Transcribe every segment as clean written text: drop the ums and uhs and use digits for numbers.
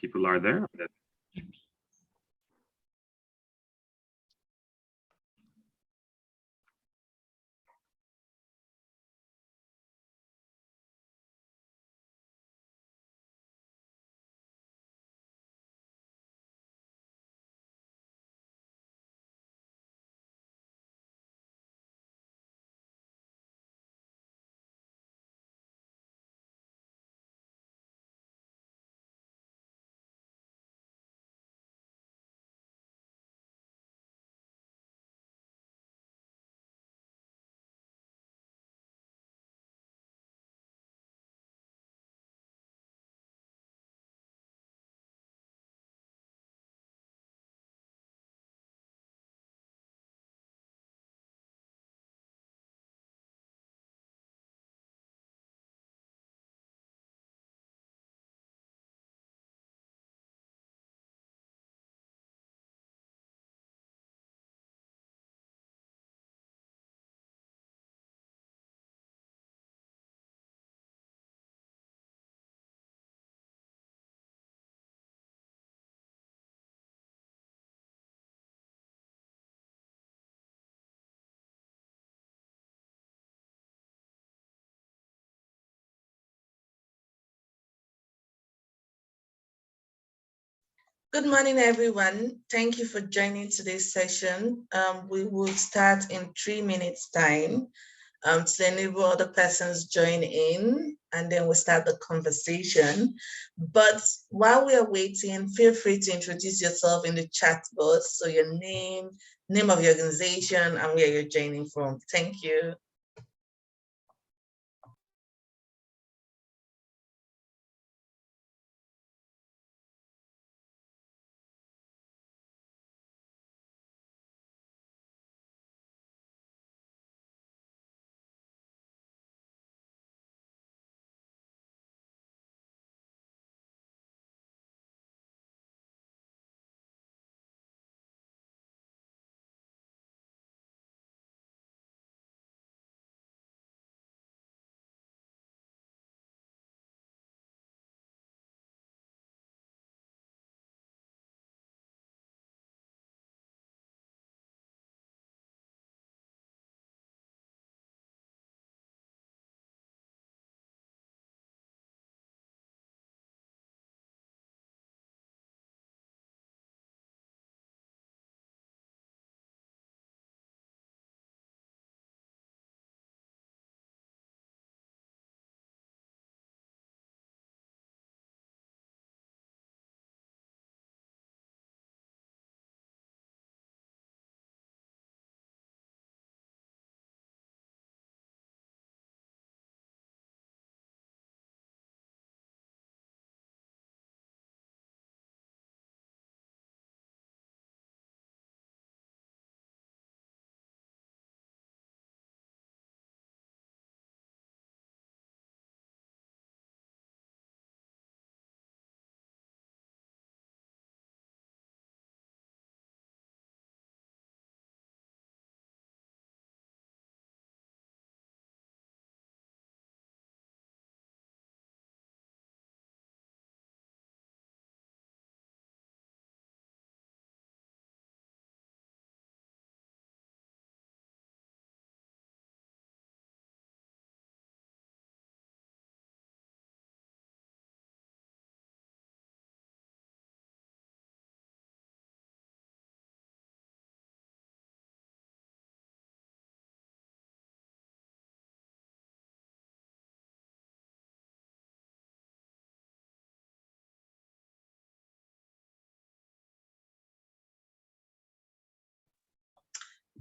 people are there. Good morning, everyone. Thank you for joining today's session. We will start in 3 minutes time to enable other persons join in, and then we'll start the conversation. But while we are waiting, feel free to introduce yourself in the chat box. So your name of your organization, and where you're joining from. Thank you.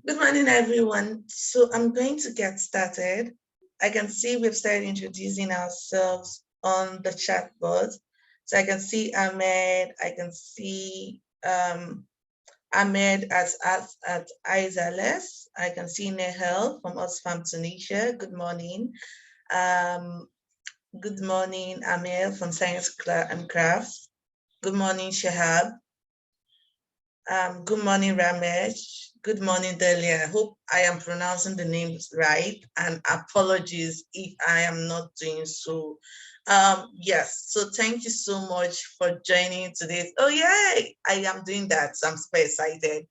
Good morning, everyone. So I'm going to get started. I can see we've started introducing ourselves on the chat board. So I can see Ahmed, I can see Ahmed at Isales. I can see Nehel from Oxfam, Tunisia. Good morning. Good morning, Amir from Science and Crafts. Good morning, Shahab. Good morning, Ramesh. Good morning, Delia. I hope I am pronouncing the names right, and apologies if I am not doing so. Yes, so thank you so much for joining today. Oh, yay! I am doing that, so I'm super excited.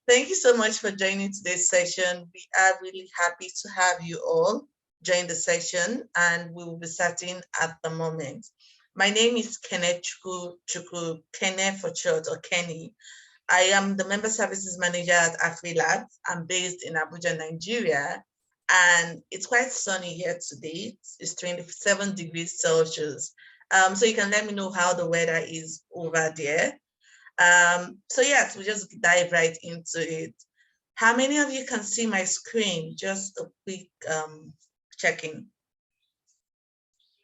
Thank you so much for joining today's session. We are really happy to have you all join the session, and we will be starting at the moment. My name is Kenneth Chuku, Kenne for short, or Kenny. I am the Member Services Manager at AfriLabs. I'm based in Abuja, Nigeria, and it's quite sunny here today. It's 27 degrees Celsius. So you can let me know how the weather is over there. So yes, we just dive right into it. How many of you can see my screen? Just a quick checking.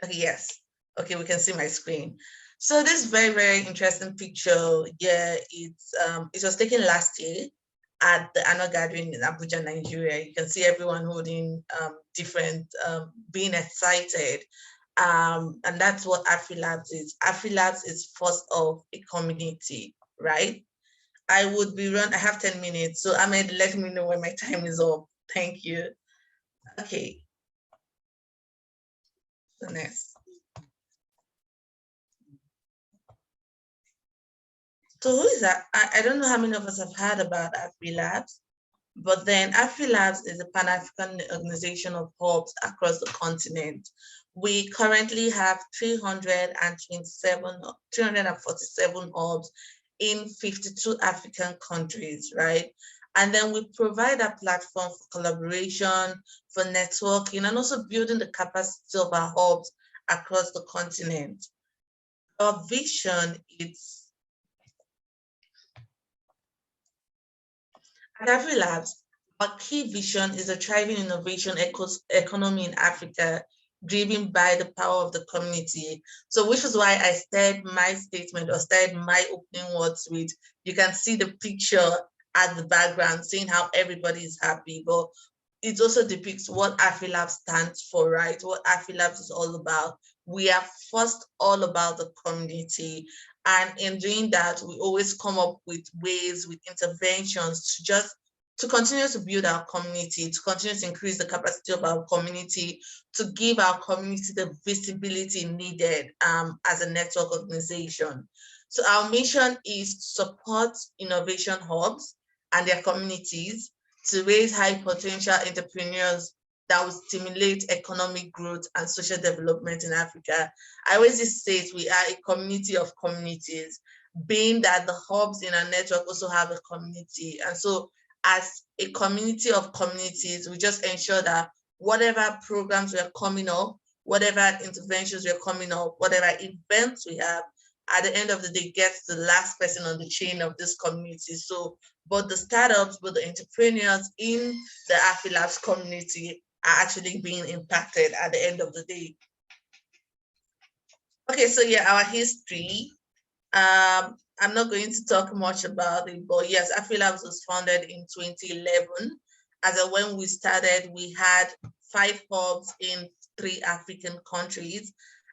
Okay, yes. Okay, we can see my screen. So this very, very interesting picture, yeah, it was taken last year at the annual gathering in Abuja, Nigeria. You can see everyone holding different, being excited. And that's what AfriLabs is. AfriLabs is first of a community, right? I have 10 minutes, so Ahmed, let me know when my time is up. Thank you. Okay, the next. So who is that? I don't know how many of us have heard about AfriLabs, but then AfriLabs is a Pan-African organization of hubs across the continent. We currently have 347 hubs in 52 African countries, right? And then we provide a platform for collaboration, for networking, and also building the capacity of our hubs across the continent. Our vision is At AfriLabs, our key vision is a thriving innovation economy in Africa, driven by the power of the community. So, which is why I started my statement or started my opening words with, you can see the picture at the background, seeing how everybody is happy. But it also depicts what AfriLabs stands for, right? What AfriLabs is all about. We are first all about the community. And in doing that, we always come up with ways, with interventions to continue to build our community, to continue to increase the capacity of our community, to give our community the visibility needed as a network organization. So our mission is to support innovation hubs and their communities to raise high potential entrepreneurs that will stimulate economic growth and social development in Africa. I always just say it, we are a community of communities, being that the hubs in our network also have a community. And so as a community of communities, we just ensure that whatever programs we are coming up, whatever interventions we are coming up, whatever events we have, at the end of the day, gets the last person on the chain of this community. So both the startups, both the entrepreneurs in the AfriLabs community are actually being impacted at the end of the day. Okay, so yeah, our history. I'm not going to talk much about it, but yes, AfriLabs was founded in 2011. As of when we started, we had 5 hubs in 3 African countries.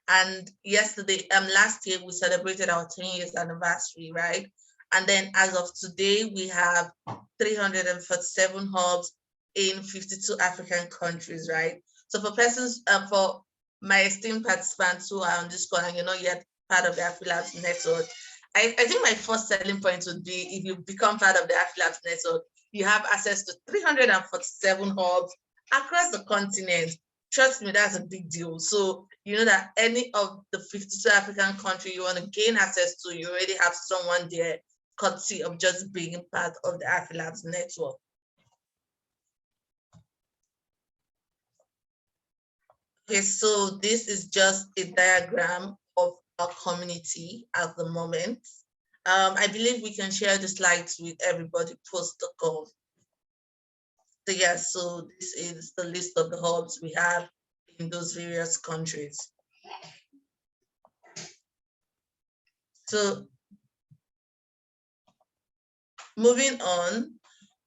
And last year, we celebrated our 10 years anniversary, right? And then as of today, we have 347 hubs in 52 African countries, right? So for my esteemed participants who are on this call and you're not yet part of the AfriLabs network, I think my first selling point would be if you become part of the AfriLabs network, you have access to 347 hubs across the continent. Trust me, that's a big deal. So you know that any of the 52 African countries you want to gain access to, you already have someone there, courtesy of just being part of the AfriLabs network. Okay, so this is just a diagram of our community at the moment. I believe we can share the slides with everybody post the call. So yeah, so this is the list of the hubs we have in those various countries. So moving on,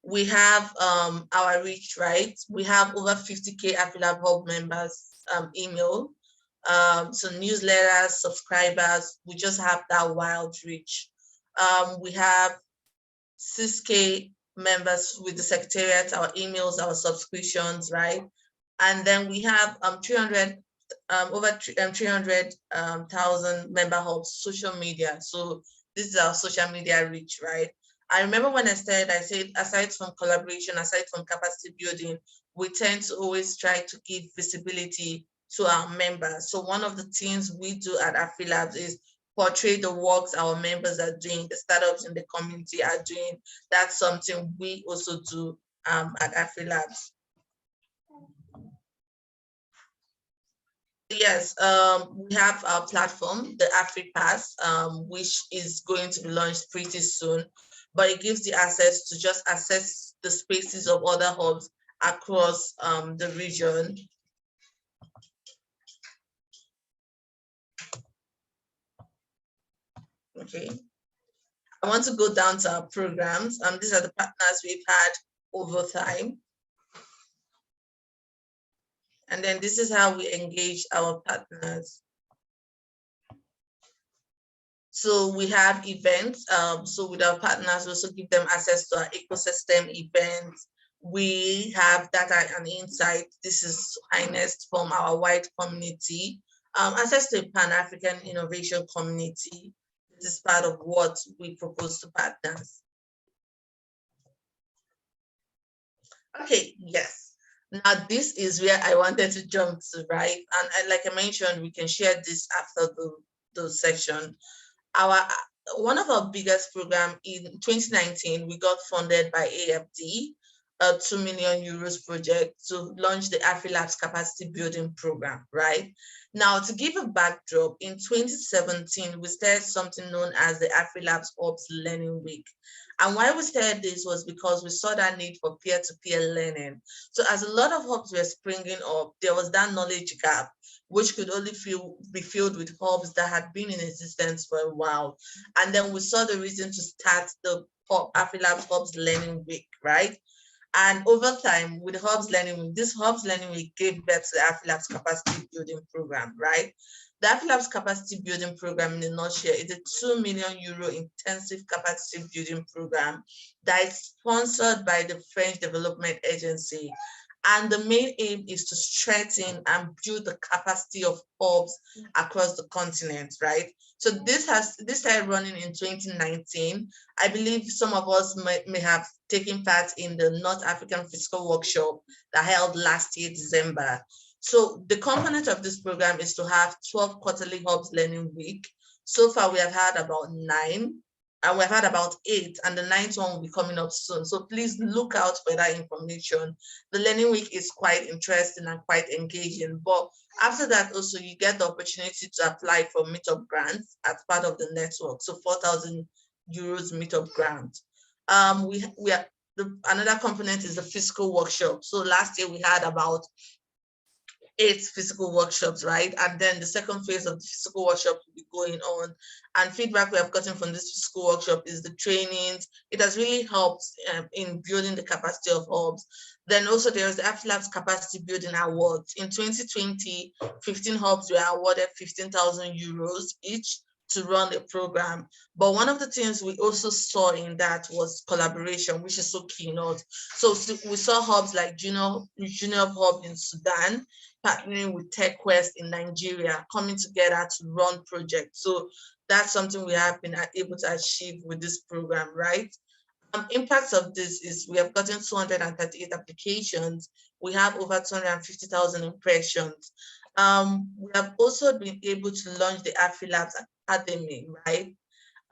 we have our reach, right? We have over 50K AfriLab Hub members email. So newsletters, subscribers, we just have that wild reach. We have 6K members with the secretariat, our emails, our subscriptions, right? And then we have over 300,000 member hubs, social media. So this is our social media reach, right? I remember when I started, I said, aside from collaboration, aside from capacity building, we tend to always try to give visibility to our members. So one of the things we do at AfriLabs is portray the works our members are doing, the startups in the community are doing. That's something we also do at AfriLabs. Yes, we have our platform, the Afri Pass, which is going to be launched pretty soon, but it gives the access to just access the spaces of other hubs across the region. Okay, I want to go down to our programs. These are the partners we've had over time. And then this is how we engage our partners. So we have events. So with our partners, we also give them access to our ecosystem events. We have data and insight. This is harnessed from our wide community. Access to a Pan-African innovation community. This is part of what we propose to partners. Okay, yes. Now this is where I wanted to jump to, right? And like I mentioned, we can share this after the section. One of our biggest program in 2019, we got funded by AFD, a 2 million euros project to launch the AfriLabs capacity building program, right? Now, to give a backdrop, in 2017, we started something known as the AfriLabs Ops Learning Week. And why we started this was because we saw that need for peer-to-peer learning. So as a lot of hubs were springing up, there was that knowledge gap, which could only be filled with hubs that had been in existence for a while. And then we saw the reason to start the AfriLabs Hubs Learning Week, right? And over time, with the Hubs Learning Week, this Hubs Learning Week gave birth to the AfriLabs Capacity Building Program, right? The AfriLabs Capacity Building Program, in a nutshell, is a 2 million euro intensive capacity building program that is sponsored by the French Development Agency. And the main aim is to strengthen and build the capacity of hubs across the continent, right? So this started running in 2019. I believe some of us may have taken part in the North African Fiscal Workshop that held last year, December. So the component of this program is to have 12 quarterly hubs learning week. So far, we have had about 9. And we've had about 8, and the 9th one will be coming up soon. So please look out for that information. The learning week is quite interesting and quite engaging. But after that, also, you get the opportunity to apply for Meetup grants as part of the network. So 4,000 euros Meetup grant. Another component is the physical workshop. So last year we had about 8 physical workshops, right? And then the second phase of the physical workshop will be going on. And feedback we have gotten from this physical workshop is the trainings. It has really helped in building the capacity of hubs. Then also there's the AfriLabs Capacity Building Awards. In 2020, 15 hubs were awarded 15,000 euros each to run the program. But one of the things we also saw in that was collaboration, which is so key. So we saw hubs like Junior Hub in Sudan, partnering with TechQuest in Nigeria, coming together to run projects. So that's something we have been able to achieve with this program, right? Impacts of this is we have gotten 238 applications. We have over 250,000 impressions. We have also been able to launch the AfriLabs Academy, right?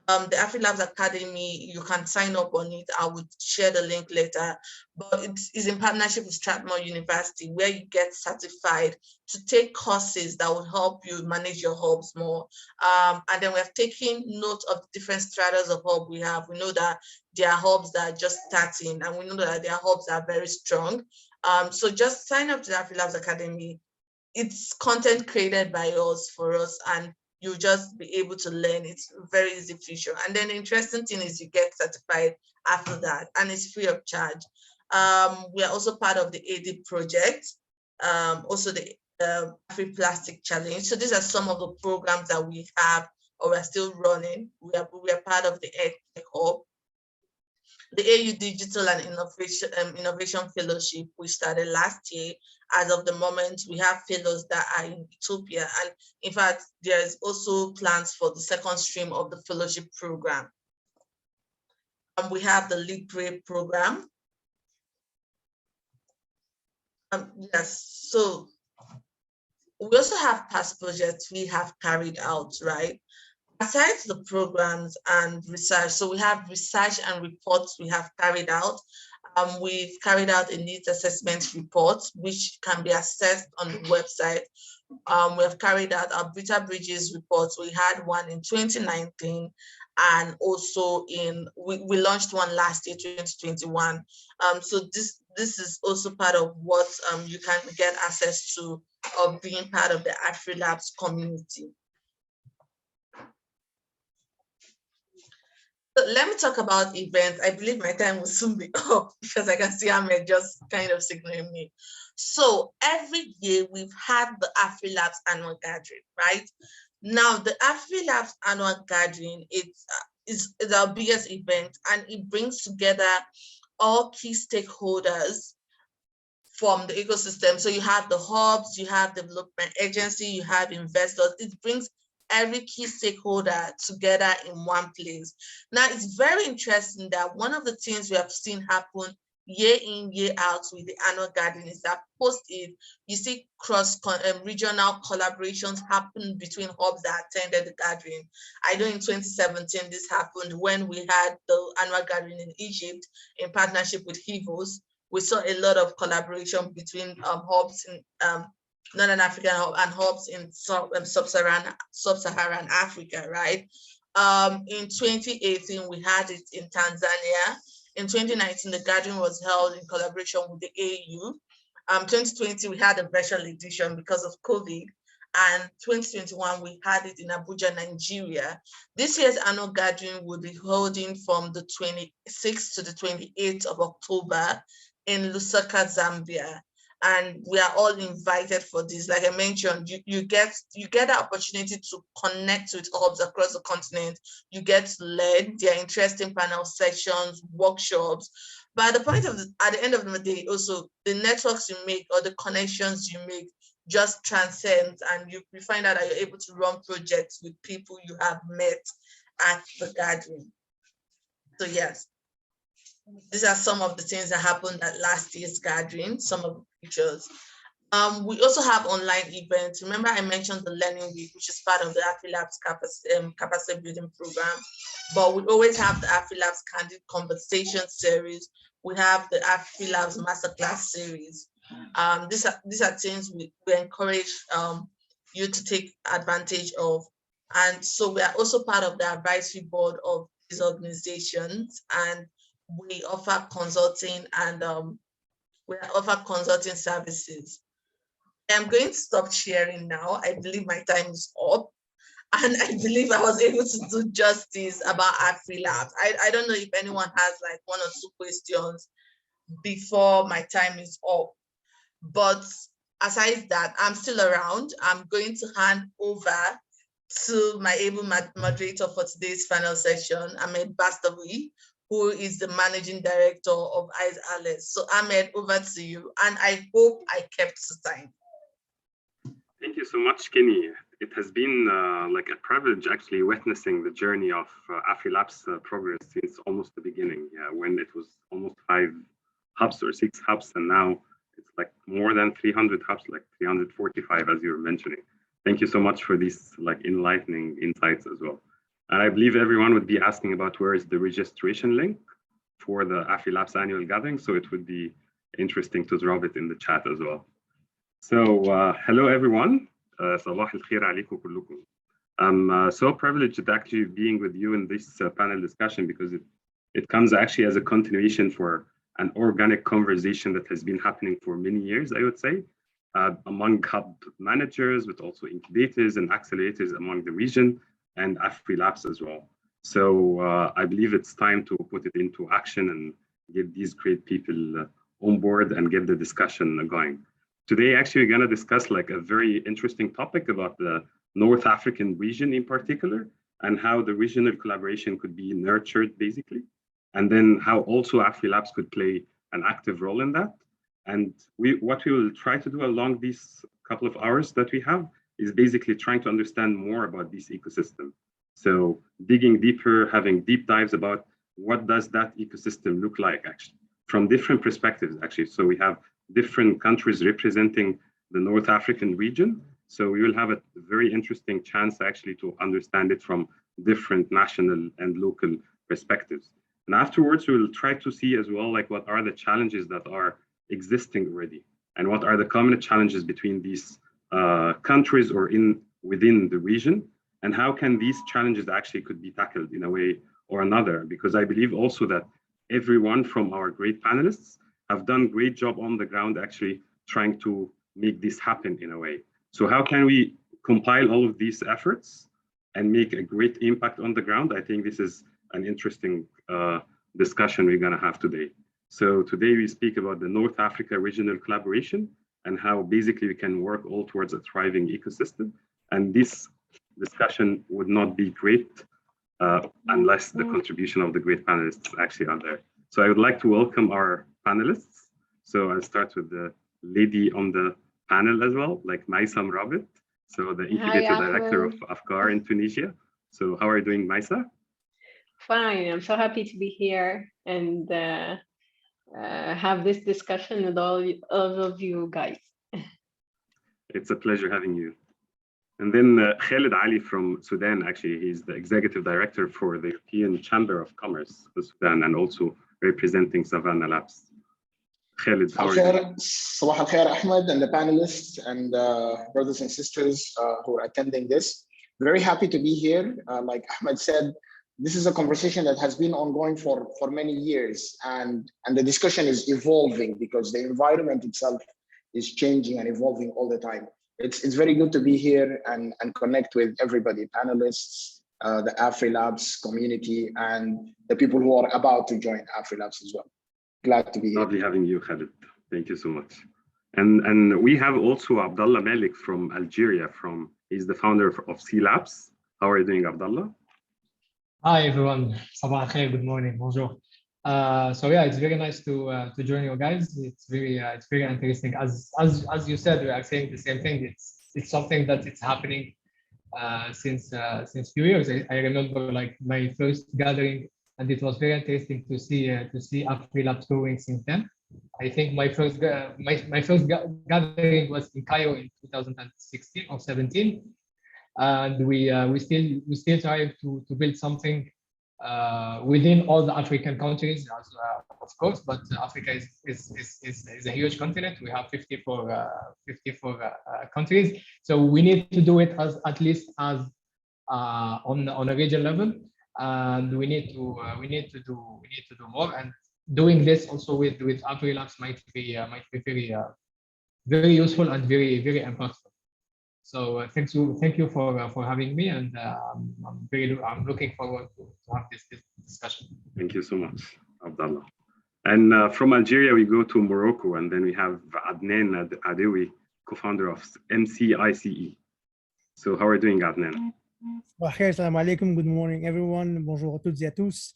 The AfriLabs Academy, you can sign up on it. I would share the link later, but it is in partnership with Strathmore University, where you get certified to take courses that will help you manage your hubs more. And then we have taken note of the different stratas of hub we have. We know that there are hubs that are just starting, and we know that there are hubs that are very strong. So just sign up to the AfriLabs Academy. It's content created by us for us, and you just be able to learn. It's very easy feature. And then the interesting thing is you get certified after that, and it's free of charge. We are also part of the AD project, also the Afri Plastic Challenge. So these are some of the programs that we have or we're still running. We are part of the EdTech Hub. The AU Digital and Innovation Fellowship, we started last year. As of the moment, we have fellows that are in Ethiopia. And in fact, there's also plans for the second stream of the fellowship program. And we have the Lead Grade program. Yes, so we also have past projects we have carried out, right? Aside the programs and research, so we have research and reports we have carried out. We've carried out a needs assessment report, which can be accessed on the website. We have carried out our Beta Bridges reports. We had one in 2019, and also we launched one last year, 2021. So this is also part of what you can get access to of being part of the AfriLabs community. So let me talk about events. I believe my time will soon be up because I can see Ahmed just kind of signaling me. So every year we've had the AfriLabs annual gathering, right? Now the AfriLabs annual gathering is our biggest event, and it brings together all key stakeholders from the ecosystem. So you have the hubs, you have development agency, you have investors. It brings every key stakeholder together in one place. Now, it's very interesting that one of the things we have seen happen year in, year out with the annual gathering is that post it, you see regional collaborations happen between hubs that attended the gathering. I know in 2017, this happened when we had the annual gathering in Egypt in partnership with HIVOS. We saw a lot of collaboration between hubs in Northern African hub and hubs in sub-Saharan Africa, right? In 2018, we had it in Tanzania. In 2019, the gathering was held in collaboration with the AU. 2020, we had a virtual edition because of COVID. And 2021, we had it in Abuja, Nigeria. This year's annual gathering will be holding from the 26th to the 28th of October in Lusaka, Zambia. And we are all invited for this. Like I mentioned, you get the opportunity to connect with hubs across the continent. You get to learn. There are interesting panel sessions, workshops. But at the end of the day, also the networks you make or the connections you make just transcends, and you find out that you're able to run projects with people you have met at the gathering. So yes, these are some of the things that happened at last year's gathering, some of the pictures. We also have online events. Remember I mentioned the Learning Week, which is part of the AfriLabs capacity building program, but we always have the AfriLabs Candid Conversation series. We have the AfriLabs Masterclass series. These are things we encourage you to take advantage of. And so we are also part of the advisory board of these organizations, and we offer consulting and services. I'm going to stop sharing now. I believe my time is up, and I believe I was able to do justice about AfriLabs. I don't know if anyone has like one or two questions before my time is up, but aside that, I'm still around. I'm going to hand over to my able moderator for today's final session, Ahmed Bastawi, who is the managing director of AfriLabs. So Ahmed, over to you. And I hope I kept the time. Thank you so much, Kenny. It has been like a privilege actually witnessing the journey of AfriLabs progress since almost the beginning, when it was almost 5 hubs or 6 hubs, and now it's like more than 300 hubs, like 345, as you were mentioning. Thank you so much for these like enlightening insights as well. And I believe everyone would be asking about where is the registration link for the AfriLabs annual gathering. So it would be interesting to drop it in the chat as well. So hello everyone. Sabah al-khair alaykum kullukum. I'm so privileged actually being with you in this panel discussion, because it comes actually as a continuation for an organic conversation that has been happening for many years, I would say, among hub managers, but also incubators and accelerators among the region, and AfriLabs as well. So I believe it's time to put it into action and get these great people on board and get the discussion going. Today, actually, we're going to discuss like a very interesting topic about the North African region in particular, and how the regional collaboration could be nurtured, basically. and then how also AfriLabs could play an active role in that. And what we will try to do along these couple of hours that we have is basically trying to understand more about this ecosystem. So digging deeper, having deep dives about what does that ecosystem look like actually, from different perspectives actually. So we have different countries representing the North African region. So we will have a very interesting chance actually to understand it from different national and local perspectives. And afterwards, we will try to see as well, like what are the challenges that are existing already, and what are the common challenges between these countries or within the region, and how can these challenges actually could be tackled in a way or another. Because I believe also that everyone from our great panelists have done a great job on the ground actually trying to make this happen in a way. So how can we compile all of these efforts and make a great impact on the ground? I think this is an interesting discussion we're going to have today. So today we speak about the North Africa regional collaboration and how basically we can work all towards a thriving ecosystem. And this discussion would not be great unless the contribution of the great panelists actually are there. So I would like to welcome our panelists. So I'll start with the lady on the panel as well, like Maisa Mrabit, so the incubator director of Afkar in Tunisia. So how are you doing, Maisa? Fine, I'm so happy to be here and have this discussion with all of you guys. It's a pleasure having you. And then Khalid Ali from Sudan, actually, he's the executive director for the European Chamber of Commerce of Sudan and also representing Savannah Labs. Khalid, how are you? Sabah al khair, Ahmed, and the panelists and brothers and sisters who are attending this. Very happy to be here. Like Ahmed said, this is a conversation that has been ongoing for many years, and the discussion is evolving because the environment itself is changing and evolving all the time. It's very good to be here and connect with everybody, panelists, the AfriLabs community, and the people who are about to join AfriLabs as well. Glad to be here. Lovely having you, Khalid. Thank you so much. And we have also Abdallah Malik from Algeria. He's the founder of C Labs. How are you doing, Abdallah? Hi everyone. Sabah al khair. Good morning. Bonjour. So yeah, it's very nice to join you guys. It's very interesting. As you said, we are saying the same thing. It's something that it's happening since few years. I remember like my first gathering, and it was very interesting to see AfriLabs growing since then. I think my first gathering was in Cairo in 2016 or 17, and we still trying to build something within all the African countries, of course, but Africa is a huge continent. We have 54 countries, so we need to do it at least on a regional level, and we need to do more. And doing this also with AfriLabs might be very useful and very impactful. So thank you for having me, and I'm looking forward to have this discussion. Thank you so much, Abdallah. And from Algeria, we go to Morocco, and then we have Adnan Adewi, co-founder of MCICE. So how are you doing, Adnan? Assalamu alaikum. Good morning, everyone. Bonjour à toutes et à tous.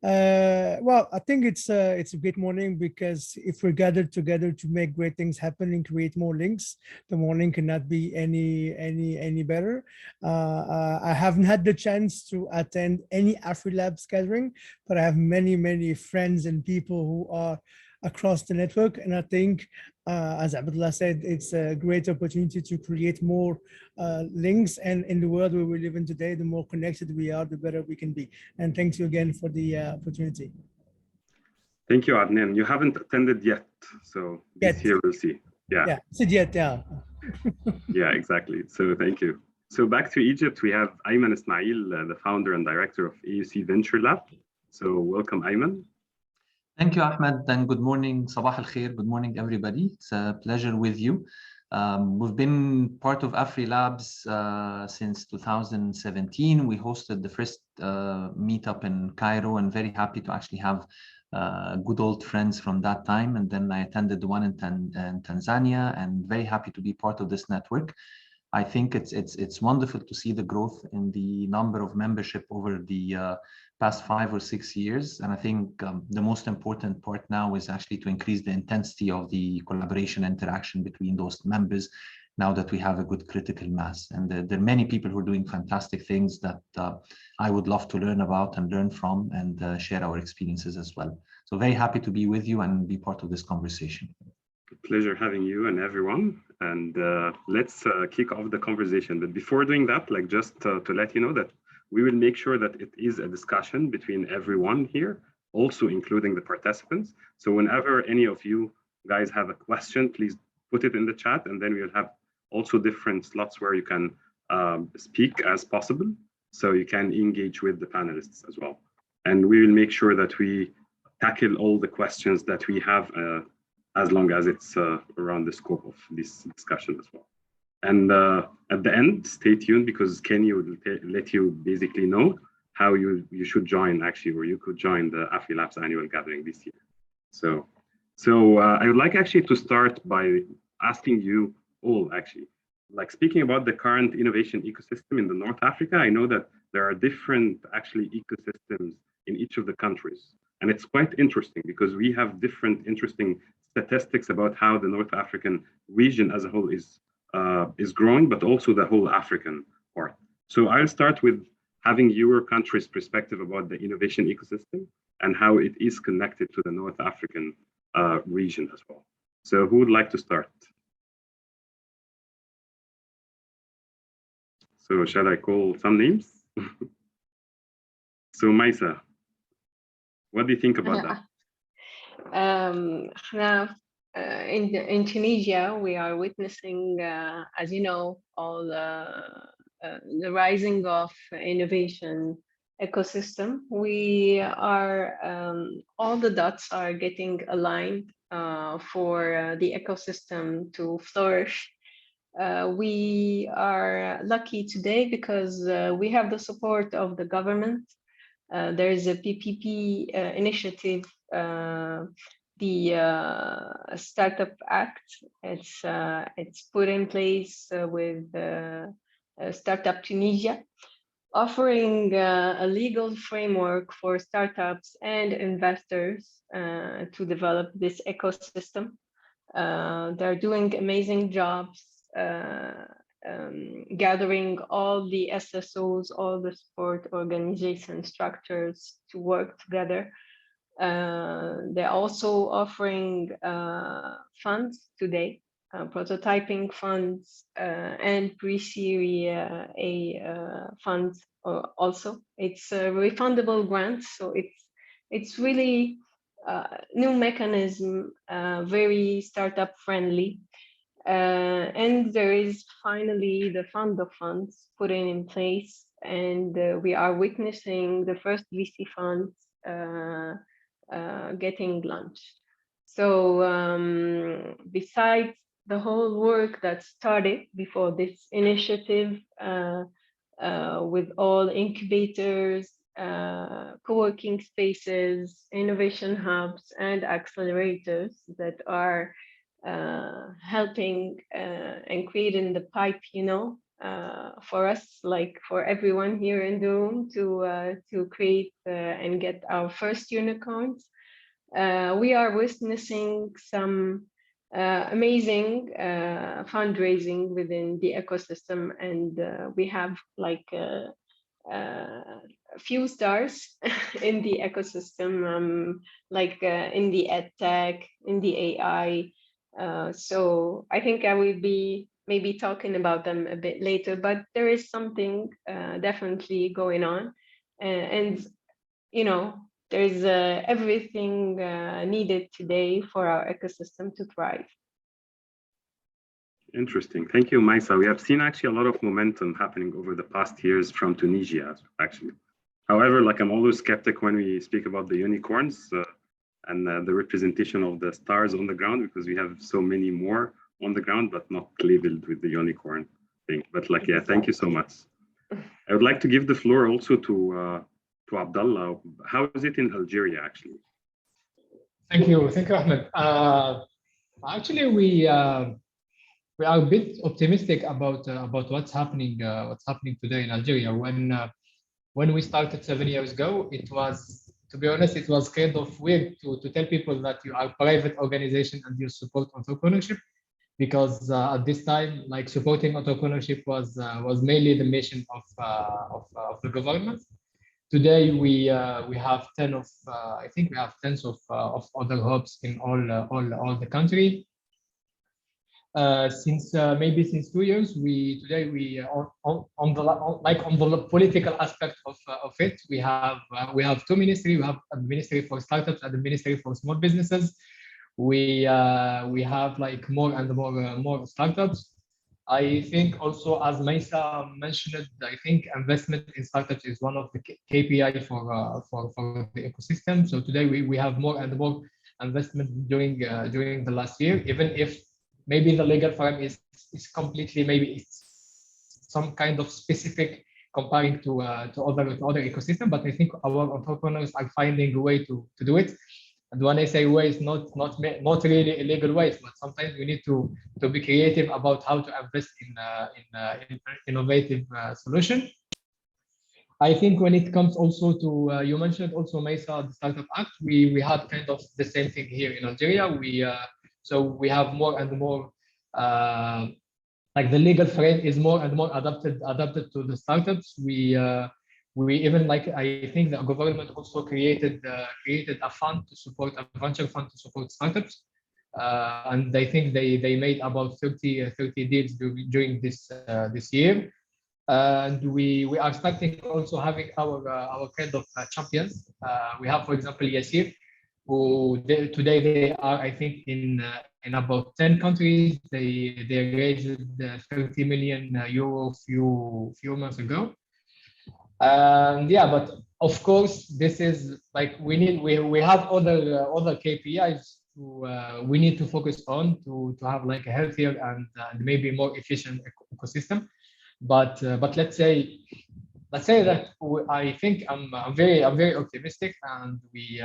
Well, I think it's a great morning because if we're gathered together to make great things happen and create more links, the morning cannot be any better. I haven't had the chance to attend any AfriLabs gathering, but I have many friends and people who are across the network, and I think, as Abdullah said, it's a great opportunity to create more links, and in the world where we live in today, the more connected we are, the better we can be. And thanks you again for the opportunity. Thank you, Adnan. You haven't attended yet, so this year we'll see. Yeah, said yet, yeah. Yeah, exactly. So thank you. So back to Egypt, we have Ayman Ismail, the founder and director of AUC Venture Lab. So welcome, Ayman. Thank you, Ahmed, and good morning. Sabah al khair. Good morning, everybody. It's a pleasure with you. We've been part of AfriLabs since 2017. We hosted the first meetup in Cairo, and very happy to actually have good old friends from that time. And then I attended the one in Tanzania, and very happy to be part of this network. I think it's wonderful to see the growth in the number of membership over the past 5 or 6 years. And I think the most important part now is actually to increase the intensity of the collaboration interaction between those members now that we have a good critical mass. And there are many people who are doing fantastic things that I would love to learn about and learn from and share our experiences as well. So very happy to be with you and be part of this conversation. Pleasure having you and everyone. And let's kick off the conversation. But before doing that, like just to let you know that we will make sure that it is a discussion between everyone here, also including the participants. So whenever any of you guys have a question, please put it in the chat, and then we'll have also different slots where you can speak as possible, so you can engage with the panelists as well. And we will make sure that we tackle all the questions that we have as long as it's around the scope of this discussion as well. And at the end, stay tuned, because Kenny will let you basically know how you should join, actually, or you could join the AfriLabs annual gathering this year. So I would like actually to start by asking you all, actually, like speaking about the current innovation ecosystem in the North Africa. I know that there are different actually ecosystems in each of the countries. And it's quite interesting because we have different interesting statistics about how the North African region as a whole is growing, but also the whole African part. So I'll start with having your country's perspective about the innovation ecosystem and how it is connected to the North African region as well. So who would like to start? So shall I call some names? So Maisa, what do you think about that? In Tunisia, we are witnessing, as you know, all the rising of innovation ecosystem. We are, all the dots are getting aligned for the ecosystem to flourish. We are lucky today because we have the support of the government. There is a PPP initiative, the Startup Act. It's put in place with Startup Tunisia, offering a legal framework for startups and investors to develop this ecosystem. They're doing amazing jobs gathering all the SSOs, all the support organization structures to work together. They're also offering funds today, prototyping funds and pre-Series A funds also. It's a refundable grant, so it's really new mechanism, very startup friendly. And there is finally the fund of funds put in place, and we are witnessing the first VC funds getting launched. So besides the whole work that started before this initiative with all incubators, co-working spaces, innovation hubs, and accelerators that are helping and creating the pipe, you know, for us, like for everyone here in the room, to create and get our first unicorns. We are witnessing some amazing fundraising within the ecosystem, and we have like a few stars in the ecosystem, like in the EdTech, in the AI. So I think I will be maybe talking about them a bit later, but there is something definitely going on, and you know, there's everything needed today for our ecosystem to thrive. Interesting. Thank you, Maisa. We have seen actually a lot of momentum happening over the past years from Tunisia, actually. However, like I'm always skeptic when we speak about the unicorns and the representation of the stars on the ground, because we have so many more on the ground, but not labeled with the unicorn thing. But like, yeah, thank you so much. I would like to give the floor also to Abdallah. How is it in Algeria, actually? Thank you, Ahmed. Actually, we are a bit optimistic about what's happening today in Algeria. when we started 7 years ago, it was, to be honest, it was kind of weird to tell people that you are a private organization and you support entrepreneurship, because at this time, like supporting entrepreneurship was mainly the mission of the government. Today we have 10 of I think we have tens of other hubs in all the country. Since maybe since 2 years, today we on the political aspect of it, we have two ministries. We have a ministry for startups and a ministry for small businesses. We have like more and more startups. I think also, as Maisa mentioned, I think investment in startups is one of the KPI for the ecosystem. So today we have more and more investment during the last year, even if maybe the legal firm is completely, maybe it's some kind of specific comparing to other ecosystem. But I think our entrepreneurs are finding a way to do it. And when I say ways, not really illegal ways, but sometimes we need to be creative about how to invest in innovative solution. I think when it comes also to you mentioned also, Mesa, the Startup Act, we had kind of the same thing here in Algeria. So we have more and more like the legal frame is more and more adapted to the startups. We even, like, I think the government also created a fund to support, a venture fund to support startups, and I think they made about 30 deals during this year. And we are starting also having our kind of champions. We have, for example, Yassir, who today they are, I think, in about 10 countries. They raised 30 million euro few months ago. And yeah, but of course, this is like we have other KPIs we need to focus on to have like a healthier and maybe more efficient ecosystem. But let's say that I think I'm very optimistic, and we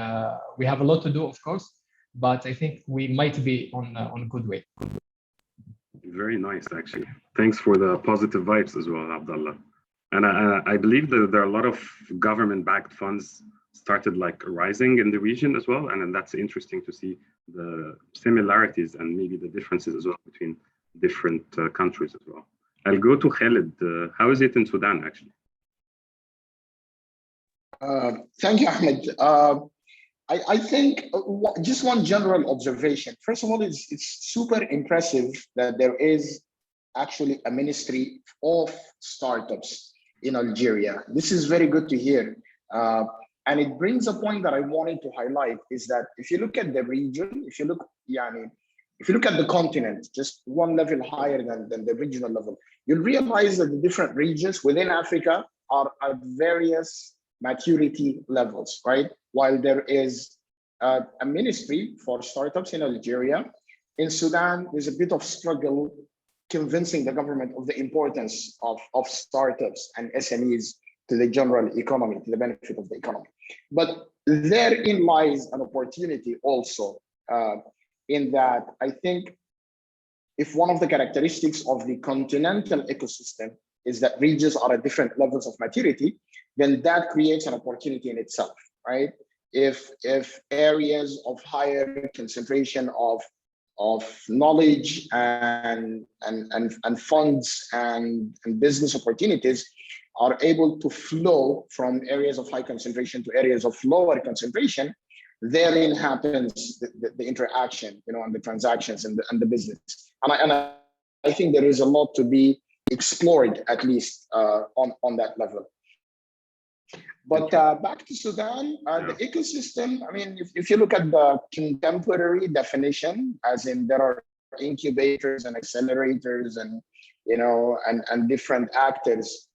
have a lot to do, of course, but I think we might be on a good way. Very nice, actually. Thanks for the positive vibes as well, Abdullah. And I believe that there are a lot of government-backed funds started like rising in the region as well, and that's interesting to see the similarities and maybe the differences as well between different countries as well. I'll go to Khalid. How is it in Sudan, actually? Thank you, Ahmed. I think just one general observation. First of all, it's super impressive that there is actually a ministry of startups in Algeria. This is very good to hear. And it brings a point that I wanted to highlight, is that if you look at the region, if you look at the continent, just one level higher than the regional level, you'll realize that the different regions within Africa are at various maturity levels, right? While there is a ministry for startups in Algeria, in Sudan, there's a bit of struggle convincing the government of the importance of startups and SMEs to the general economy, to the benefit of the economy. But therein lies an opportunity also, in that I think if one of the characteristics of the continental ecosystem is that regions are at different levels of maturity, then that creates an opportunity in itself, right? If areas of higher concentration of knowledge and funds and business opportunities are able to flow from areas of high concentration to areas of lower concentration, therein happens the interaction, and the transactions and the business. And I think there is a lot to be explored, at least on that level. But back to Sudan, the ecosystem, I mean, if you look at the contemporary definition, as in there are incubators and accelerators and, and different actors.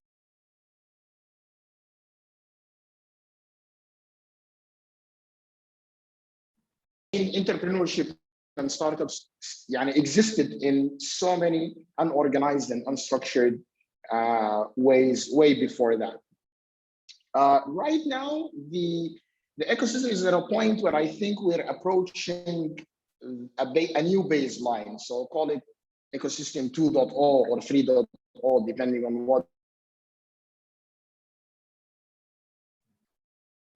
Entrepreneurship and startups existed in so many unorganized and unstructured ways way before that. Right now, the ecosystem is at a point where I think we're approaching a new baseline. So call it ecosystem 2.0 or 3.0, depending on what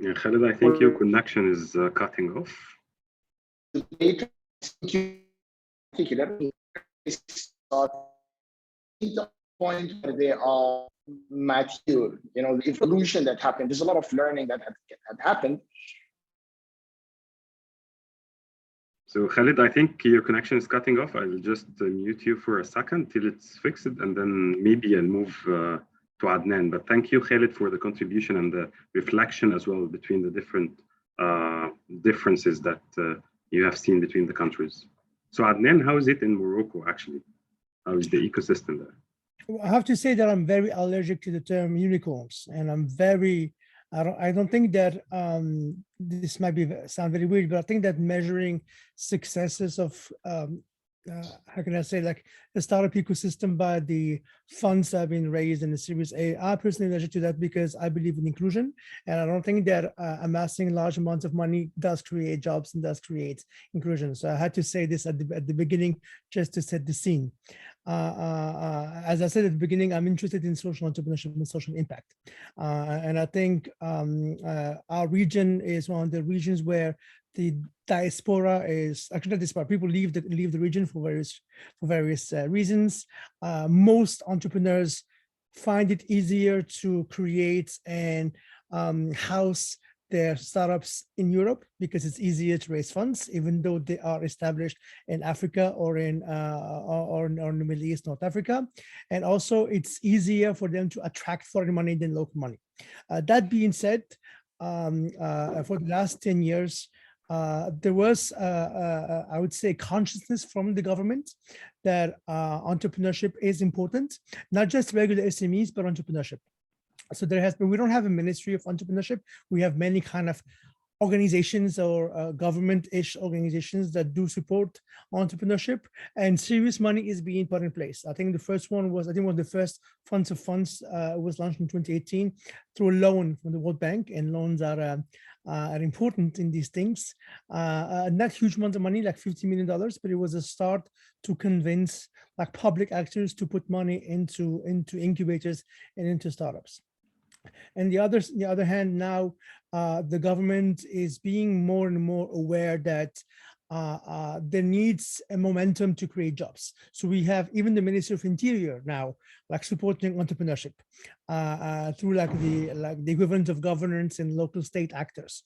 Yeah, Khalid, I think your connection is cutting off. The point where they are mature, the evolution that happened. There's a lot of learning that had happened. So Khalid, I think your connection is cutting off. I'll just mute you for a second till it's fixed, and then maybe I'll move to Adnan. But thank you, Khalid, for the contribution and the reflection as well between the different differences that you have seen between the countries. So Adnan, how is it in Morocco actually? How is the ecosystem there? I have to say that I'm very allergic to the term unicorns, and I don't think that this might sound very weird, but I think that measuring successes of how can I say, like the startup ecosystem by the funds that have been raised in the Series A, I personally allergic to that because I believe in inclusion, and I don't think that amassing large amounts of money does create jobs and does create inclusion. So I had to say this at the beginning just to set the scene. As I said at the beginning, I'm interested in social entrepreneurship and social impact. And I think our region is one of the regions where the diaspora is actually not diaspora. People leave the region for various reasons. Most entrepreneurs find it easier to create and house their startups in Europe because it's easier to raise funds, even though they are established in Africa or in the Middle East, North Africa. And also it's easier for them to attract foreign money than local money. That being said, for the last 10 years, there was, I would say, consciousness from the government that entrepreneurship is important, not just regular SMEs, but entrepreneurship. So there has been, we don't have a ministry of entrepreneurship. We have many kind of organizations or government-ish organizations that do support entrepreneurship, and serious money is being put in place. I think the first one was, one of the first funds of funds was launched in 2018 through a loan from the World Bank, and loans are important in these things. Not huge amounts of money, like $50 million, but it was a start to convince like public actors to put money into incubators and into startups. And the other hand, now the government is being more and more aware that there needs a momentum to create jobs. So we have even the Ministry of Interior now, like supporting entrepreneurship through like the equivalent of governance and local state actors,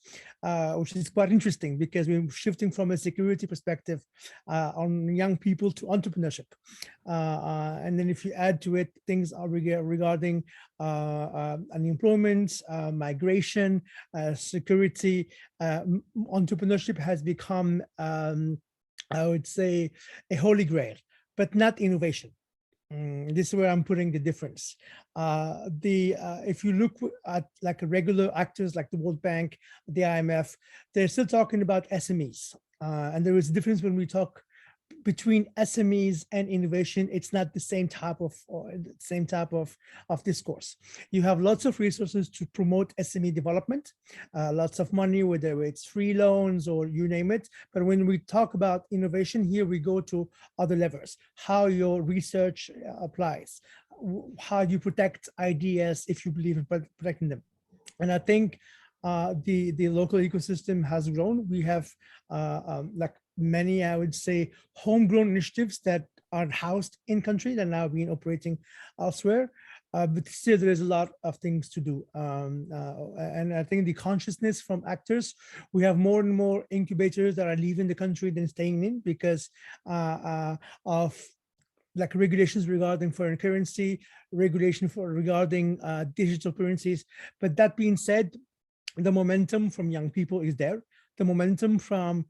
which is quite interesting because we're shifting from a security perspective on young people to entrepreneurship. And then if you add to it things regarding unemployment, migration, security, entrepreneurship has become, I would say, a holy grail, but not innovation. This is where I'm putting the difference. If you look at like regular actors like the World Bank, the IMF, they're still talking about SMEs. And there is a difference when we talk between SMEs and innovation. It's not the same type of discourse. You have lots of resources to promote SME development, lots of money, whether it's free loans or you name it. But when we talk about innovation here, we go to other levels, how your research applies, how you protect ideas if you believe in protecting them. And I think the local ecosystem has grown. We have like many, I would say, homegrown initiatives that are housed in country that are now being operating elsewhere. But still, there is a lot of things to do. And I think the consciousness from actors, we have more and more incubators that are leaving the country than staying in because of like regulations regarding foreign currency, regulation regarding digital currencies. But that being said, the momentum from young people is there. The momentum from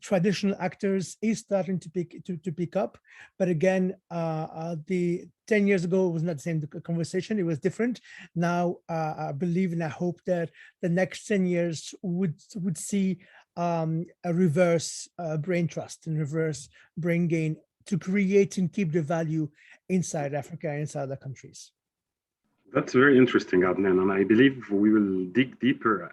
traditional actors is starting to pick up. But again, the 10 years ago was not the same conversation. It was different. Now, I believe and I hope that the next 10 years would see a reverse brain trust and reverse brain gain to create and keep the value inside Africa, inside the countries. That's very interesting, Adnan, and I believe we will dig deeper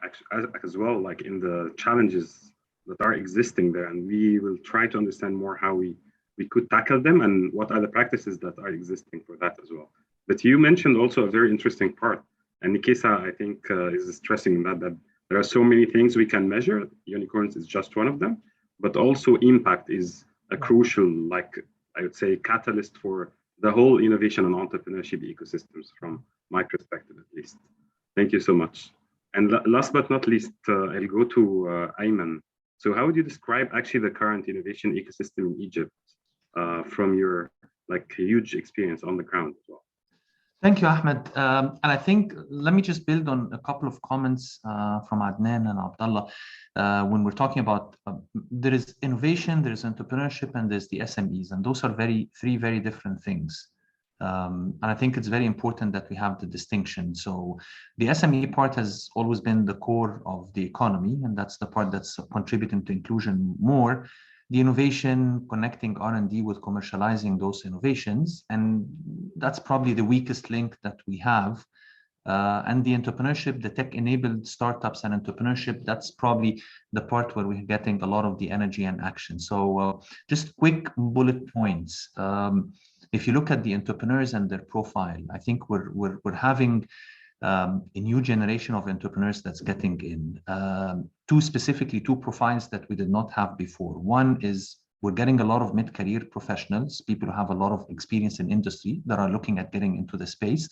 as well, like in the challenges that are existing there, and we will try to understand more how we could tackle them and what are the practices that are existing for that as well. But you mentioned also a very interesting part, And Nikisa, I think, is stressing that there are so many things we can measure. Unicorns is just one of them, but also impact is a crucial, like I would say, catalyst for the whole innovation and entrepreneurship ecosystems, from my perspective at least. Thank you so much. And last but not least, I'll go to Ayman. So how would you describe actually the current innovation ecosystem in Egypt from your huge experience on the ground as well? Thank you, Ahmed. And I think, let me just build on a couple of comments from Adnan and Abdullah. When we're talking about, there is innovation, there is entrepreneurship, and there's the SMEs. And those are three very different things. And I think it's very important that we have the distinction. So the SME part has always been the core of the economy, and that's the part that's contributing to inclusion more. The innovation, connecting R&D with commercializing those innovations, and that's probably the weakest link that we have. And the entrepreneurship, the tech-enabled startups and entrepreneurship, that's probably the part where we're getting a lot of the energy and action. So just quick bullet points. If you look at the entrepreneurs and their profile, I think we're having a new generation of entrepreneurs that's getting in. Two profiles that we did not have before. One is we're getting a lot of mid-career professionals, people who have a lot of experience in industry that are looking at getting into the space.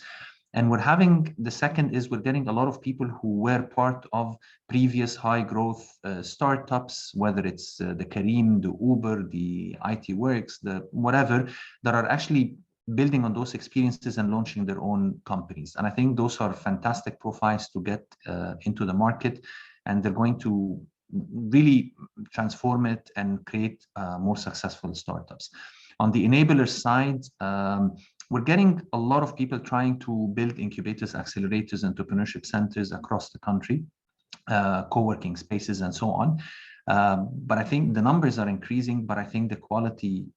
And we're having, the second is we're getting a lot of people who were part of previous high growth startups, whether it's the Careem, the Uber, the IT Works, the whatever, that are actually building on those experiences and launching their own companies. And I think those are fantastic profiles to get into the market, and they're going to really transform it and create more successful startups. On the enabler side, we're getting a lot of people trying to build incubators, accelerators, entrepreneurship centers across the country, co-working spaces and so on. But I think the numbers are increasing, but I think the quality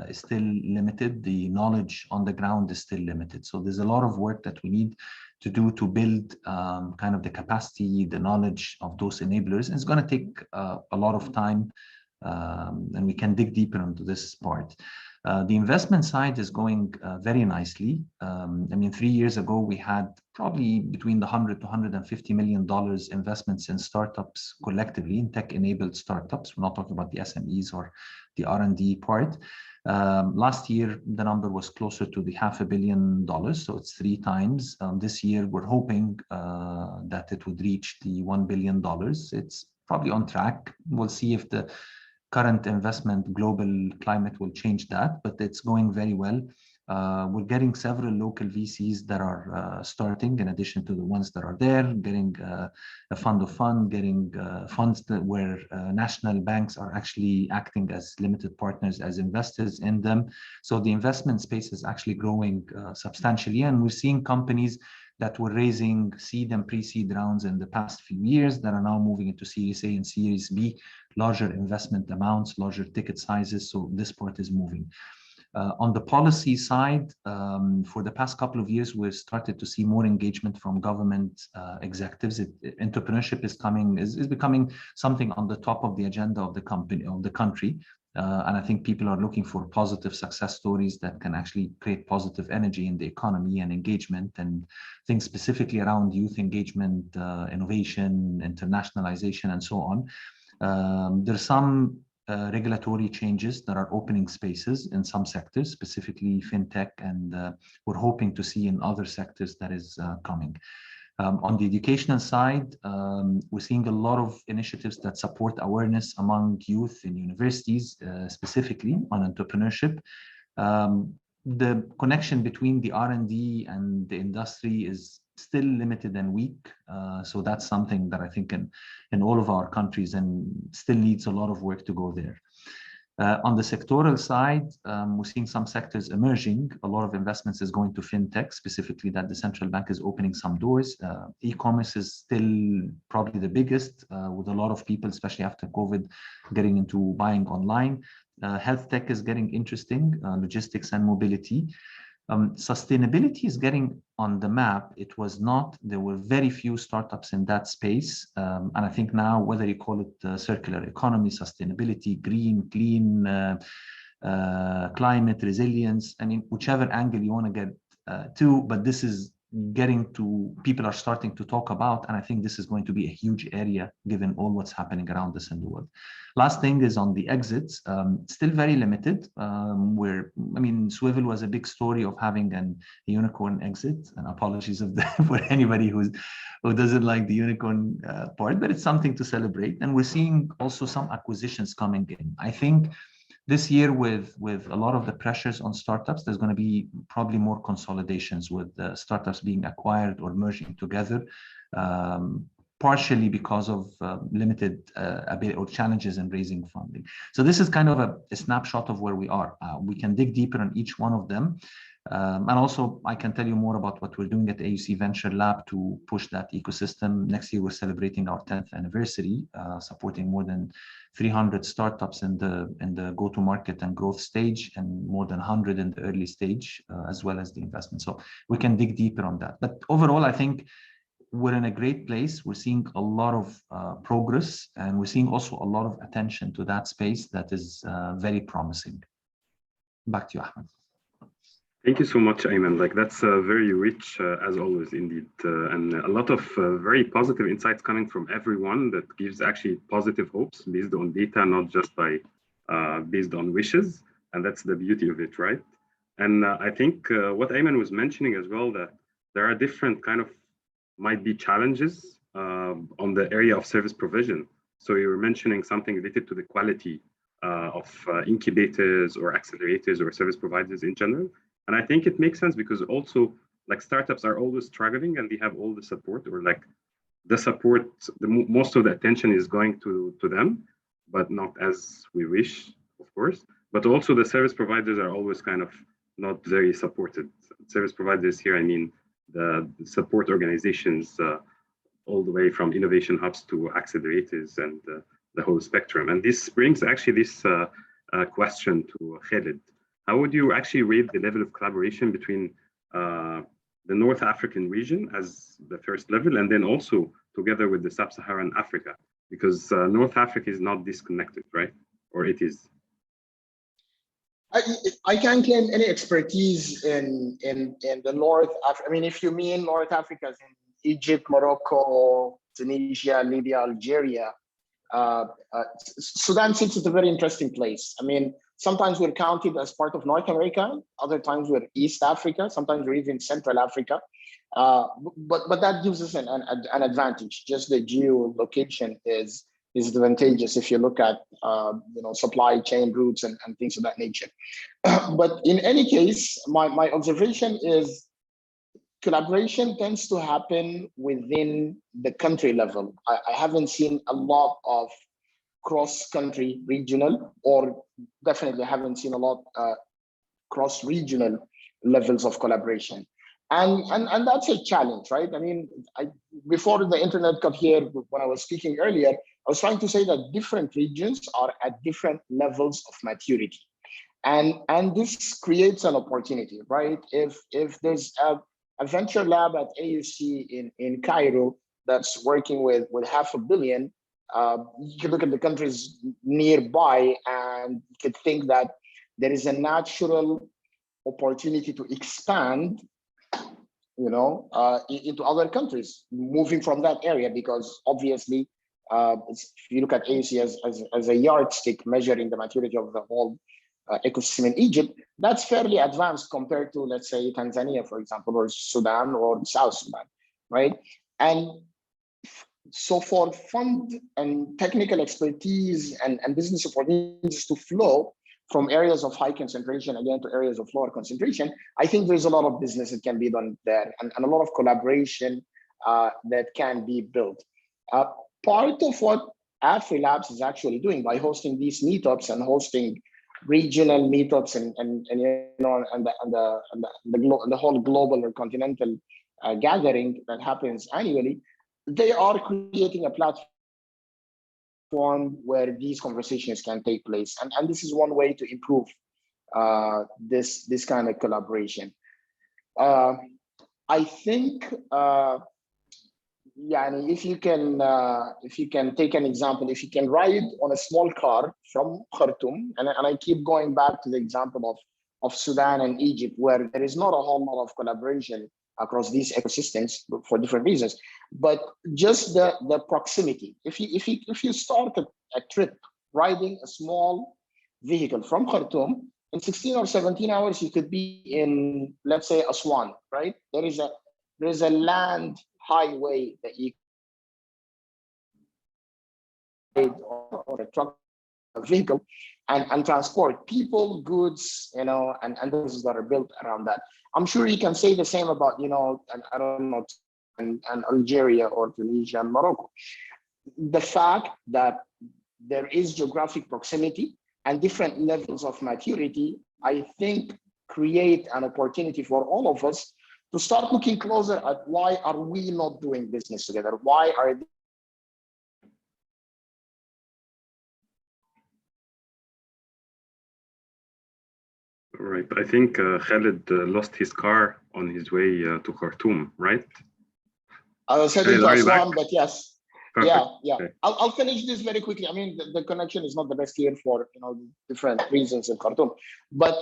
is still limited. The knowledge on the ground is still limited. So there's a lot of work that we need to do to build kind of the capacity, the knowledge of those enablers. And it's going to take a lot of time, and we can dig deeper into this part. The investment side is going very nicely. I mean, 3 years ago, we had probably between the $100 to $150 million investments in startups collectively, in tech-enabled startups. We're not talking about the SMEs or the R&D part. Last year, the number was closer to the $500 million, so it's 3 times. This year, we're hoping that it would reach the $1 billion. It's probably on track. We'll see if the current investment global climate will change that, but it's going very well. We're getting several local VCs that are starting, in addition to the ones that are there, getting a fund of fund, getting funds where national banks are actually acting as limited partners, as investors in them. So the investment space is actually growing substantially, and we're seeing companies that were raising seed and pre-seed rounds in the past few years that are now moving into Series A and Series B, larger investment amounts, larger ticket sizes. So this part is moving. On the policy side, for the past couple of years, we've started to see more engagement from government executives. Entrepreneurship is becoming something on the top of the agenda of the country. And I think people are looking for positive success stories that can actually create positive energy in the economy and engagement, and things specifically around youth engagement, innovation, internationalization, and so on. There's some regulatory changes that are opening spaces in some sectors, specifically fintech, and we're hoping to see in other sectors that is coming. On the educational side, we're seeing a lot of initiatives that support awareness among youth in universities, specifically on entrepreneurship. The connection between the R&D and the industry is still limited and weak. So that's something that I think in all of our countries and still needs a lot of work to go there. On the sectoral side, we're seeing some sectors emerging. A lot of investments is going to fintech, specifically that the central bank is opening some doors. E-commerce is still probably the biggest, with a lot of people, especially after COVID, getting into buying online. Health tech is getting interesting, logistics and mobility. Sustainability is getting on the map. It was not, there were very few startups in that space. And I think now, whether you call it circular economy, sustainability, green, clean, climate, resilience, I mean, whichever angle you want to get to, but this is people are starting to talk about, and I think this is going to be a huge area given all what's happening around us in the world. Last thing is on the exits, still very limited. Swivel was a big story of having a unicorn exit, and apologies for anybody who doesn't like the unicorn part, but it's something to celebrate. And we're seeing also some acquisitions coming in. I think this year, with a lot of the pressures on startups, there's going to be probably more consolidations with startups being acquired or merging together, partially because of limited ability or challenges in raising funding. So this is kind of a snapshot of where we are. We can dig deeper on each one of them. And also, I can tell you more about what we're doing at AUC Venture Lab to push that ecosystem. Next year, we're celebrating our 10th anniversary, supporting more than 300 startups in the go-to-market and growth stage, and more than 100 in the early stage, as well as the investment. So we can dig deeper on that. But overall, I think we're in a great place. We're seeing a lot of progress, and we're seeing also a lot of attention to that space that is very promising. Back to you, Ahmed. Thank you so much, Ayman. That's very rich, as always, indeed, and a lot of very positive insights coming from everyone that gives actually positive hopes based on data, not just based on wishes, and that's the beauty of it, right? And I think what Ayman was mentioning as well, that there are different might be challenges on the area of service provision. So you were mentioning something related to the quality of incubators or accelerators or service providers in general. And I think it makes sense because also startups are always struggling and they have all the support, or the support, most of the attention is going to them, but not as we wish, of course. But also the service providers are always not very supported. Service providers here, I mean the support organizations, all the way from innovation hubs to accelerators and the whole spectrum. And this brings actually this question to Khaled. How would you actually rate the level of collaboration between the North African region as the first level, and then also together with the Sub-Saharan Africa? Because North Africa is not disconnected, right? Or it is? I can't claim any expertise in the North Africa. I mean, if you mean North Africa as in Egypt, Morocco, Tunisia, Libya, Algeria, Sudan sits at a very interesting place. I mean, sometimes we're counted as part of North America, other times we're East Africa, sometimes we're even Central Africa. But that gives us an advantage. Just the geolocation is advantageous if you look at supply chain routes and things of that nature. But in any case, my observation is collaboration tends to happen within the country level. I haven't seen a lot of cross-country regional, or definitely haven't seen a lot cross-regional levels of collaboration. And that's a challenge, right? I mean, before the internet got here, when I was speaking earlier, I was trying to say that different regions are at different levels of maturity. And this creates an opportunity, right? If there's a venture lab at AUC in Cairo that's working with $500 million, you can look at the countries nearby and you could think that there is a natural opportunity to expand, into other countries, moving from that area, because obviously, if you look at AUC as a yardstick measuring the maturity of the whole ecosystem in Egypt, that's fairly advanced compared to, let's say, Tanzania, for example, or Sudan or South Sudan, right? And so for fund and technical expertise and business opportunities to flow from areas of high concentration again to areas of lower concentration, I think there's a lot of business that can be done there, and a lot of collaboration that can be built. Part of what AfriLabs is actually doing by hosting these meetups and hosting regional meetups and the whole global or continental gathering that happens annually, they are creating a platform where these conversations can take place, and this is one way to improve this kind of collaboration. I think, if you can take an example, if you can ride on a small car from Khartoum, and I keep going back to the example of Sudan and Egypt, where there is not a whole lot of collaboration across these ecosystems for different reasons. But just the proximity. If you start a trip riding a small vehicle from Khartoum, in 16 or 17 hours, you could be in, let's say, Aswan, right? There is a land highway that you or a truck, a vehicle, and transport people, goods, and those that are built around that. I'm sure you can say the same about, and I don't know, and Algeria or Tunisia and Morocco. The fact that there is geographic proximity and different levels of maturity, I think create an opportunity for all of us to start looking closer at why are we not doing business together? Why are Right. I think Khalid lost his car on his way to Khartoum, right? I was heading to Aswan, but yes. Perfect. Yeah. Okay. I'll finish this very quickly. I mean, the connection is not the best here for different reasons in Khartoum. But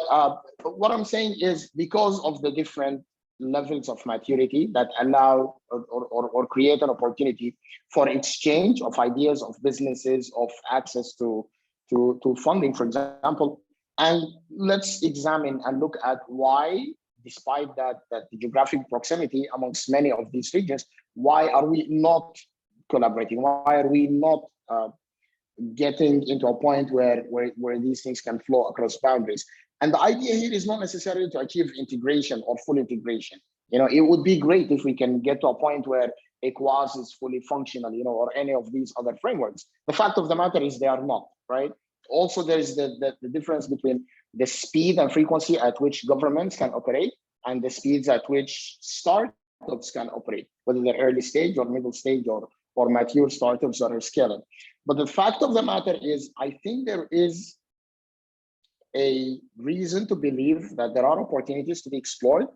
what I'm saying is because of the different levels of maturity that allow or create an opportunity for exchange of ideas, of businesses, of access to funding, for example. And let's examine and look at why, despite that the geographic proximity amongst many of these regions, why are we not collaborating? Why are we not getting into a point where these things can flow across boundaries? And the idea here is not necessarily to achieve integration or full integration. It would be great if we can get to a point where ECOWAS is fully functional, or any of these other frameworks. The fact of the matter is they are not, right? Also, there's the difference between the speed and frequency at which governments can operate and the speeds at which startups can operate, whether they're early stage or middle stage or mature startups that are scaling. But the fact of the matter is, I think there is a reason to believe that there are opportunities to be explored.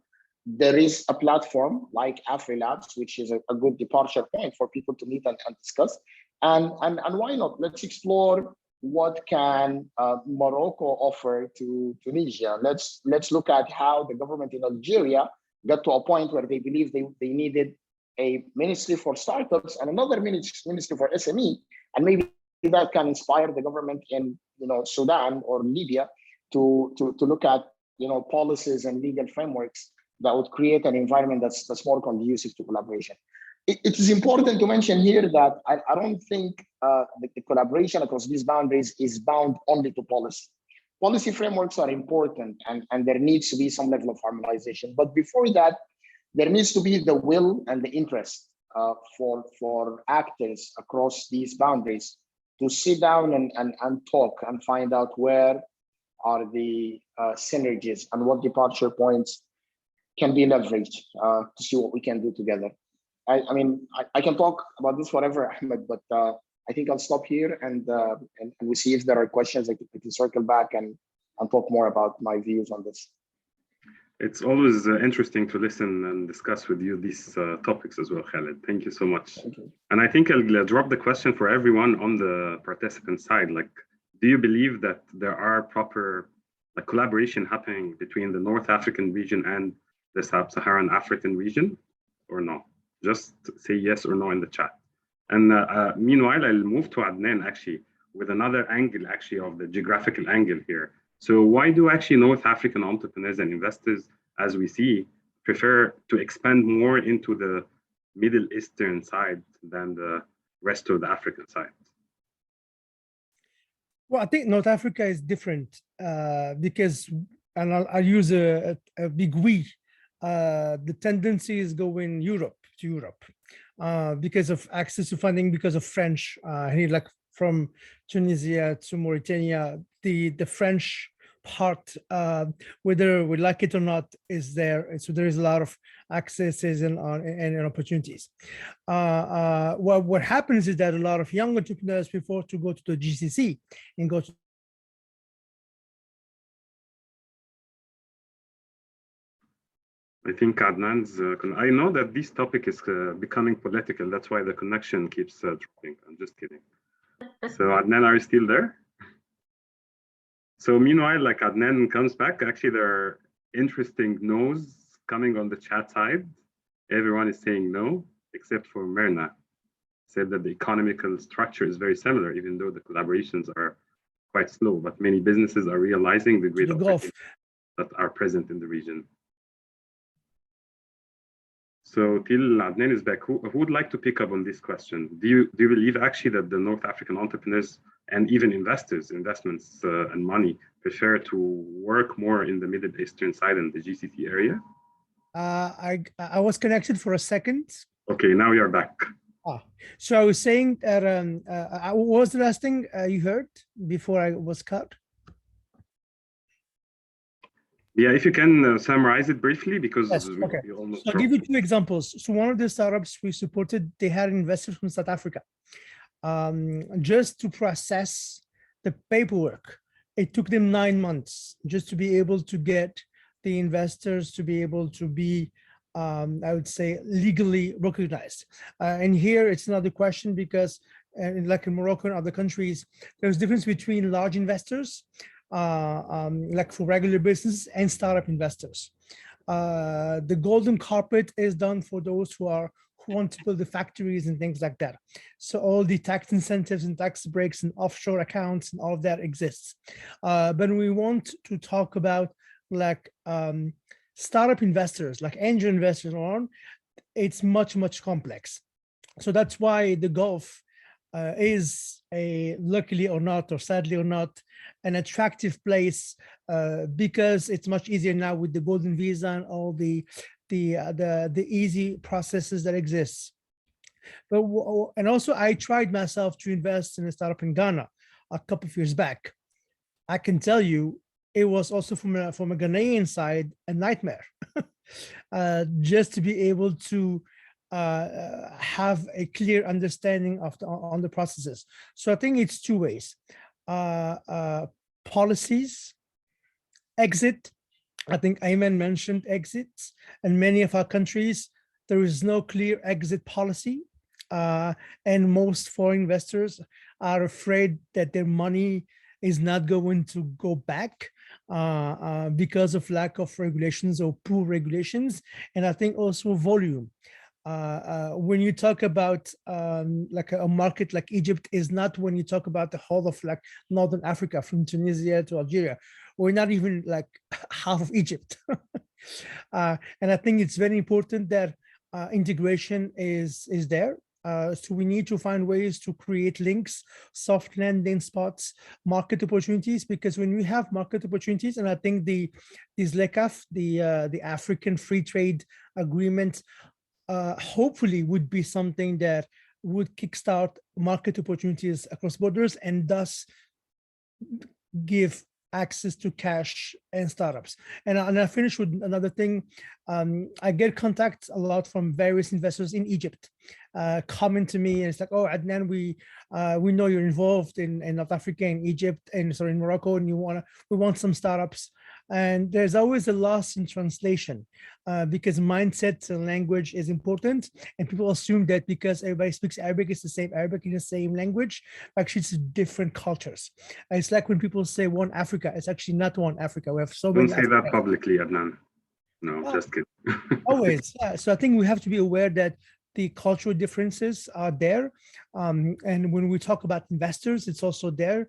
There is a platform like AfriLabs, which is a good departure point for people to meet and discuss. And why not? Let's explore what can Morocco offer to Tunisia. Let's look at how the government in Algeria got to a point where they believe they needed a ministry for startups and another ministry for SME, and maybe that can inspire the government in Sudan or Libya to look at policies and legal frameworks that would create an environment that's more conducive to collaboration. It is important to mention here that I don't think the collaboration across these boundaries is bound only to policy. Policy frameworks are important, and there needs to be some level of harmonization. But before that, there needs to be the will and the interest for actors across these boundaries to sit down and talk and find out where are the synergies and what departure points can be leveraged to see what we can do together. I mean, I can talk about this forever, Ahmed, but I think I'll stop here and we'll see if there are questions. I can circle back and talk more about my views on this. It's always interesting to listen and discuss with you these topics as well, Khalid. Thank you so much. Thank you. And I think I'll drop the question for everyone on the participant side. Like, do you believe that there are proper collaboration happening between the North African region and the Sub-Saharan African region, or no? Just say yes or no in the chat. And meanwhile, I'll move to Adnan actually with another angle actually of the geographical angle here. So why do actually North African entrepreneurs and investors, as we see, prefer to expand more into the Middle Eastern side than the rest of the African side? Well, I think North Africa is different because, and I'll use a big we, the tendency is going to Europe because of access to funding, because of French, like from Tunisia to Mauritania, the French part, whether we like it or not, is there. So there is a lot of accesses and opportunities. What happens is that a lot of young entrepreneurs prefer to go to the GCC and go to I think Adnan's, I know that this topic is becoming political. That's why the connection keeps dropping. I'm just kidding. So Adnan, are you still there? So meanwhile, Adnan comes back, actually there are interesting no's coming on the chat side. everyone is saying no, except for Myrna. Said that the economical structure is very similar, even though the collaborations are quite slow, but many businesses are realizing the great opportunities that are present in the region. So till Adnan is back, who would like to pick up on this question? Do you believe actually that the North African entrepreneurs and even investors, investments and money prefer to work more in the Middle Eastern side and the GCC area? I was connected for a second. Okay, now you're back. So I was saying that, what was the last thing you heard before I was cut? Yeah, if you can summarize it briefly, because yes, okay. So I'll give you two examples. So one of the startups we supported, they had investors from South Africa. Just to process the paperwork, it took them 9 months just to be able to get the investors to be able to be I would say legally recognized. And here it's another question because like in Morocco and other countries, there's difference between large investors, like for regular business, and startup investors. The golden carpet is done for those who want to build the factories and things like that. So all the tax incentives and tax breaks and offshore accounts and all of that exists. But we want to talk about like startup investors, like angel investors on, it's much, much complex. So that's why the Gulf is luckily or not, or sadly or not, an attractive place because it's much easier now with the golden visa and all the easy processes that exist. But and also I tried myself to invest in a startup in Ghana a couple of years back. I can tell you, it was also from a Ghanaian side a nightmare, just to be able to have a clear understanding of on the processes. So I think it's two ways: policies, exit. I think Ayman mentioned exits, and many of our countries there is no clear exit policy, and most foreign investors are afraid that their money is not going to go back because of lack of regulations or poor regulations. And I think also volume. When you talk about like a market like Egypt is not when you talk about the whole of like Northern Africa from Tunisia to Algeria. We're not even like half of Egypt. And I think it's very important that integration is there. So we need to find ways to create links, soft landing spots, market opportunities, because when we have market opportunities, and I think the ZLECAf, the African Free Trade Agreement, hopefully would be something that would kickstart market opportunities across borders and thus give access to cash and startups. And I finish with another thing. I get contacts a lot from various investors in Egypt, coming to me and it's like, oh, Adnan, we know you're involved in North Africa and Egypt and sorry, in Morocco, and we want some startups. And there's always a loss in translation because mindset and language is important. And people assume that because everybody speaks Arabic, it's the same Arabic in the same language. Actually, it's different cultures. And it's like when people say one Africa, it's actually not one Africa. We have so many. Don't say that publicly, Adnan. No, just kidding. Always. Yeah. So I think we have to be aware that the cultural differences are there. And when we talk about investors, it's also there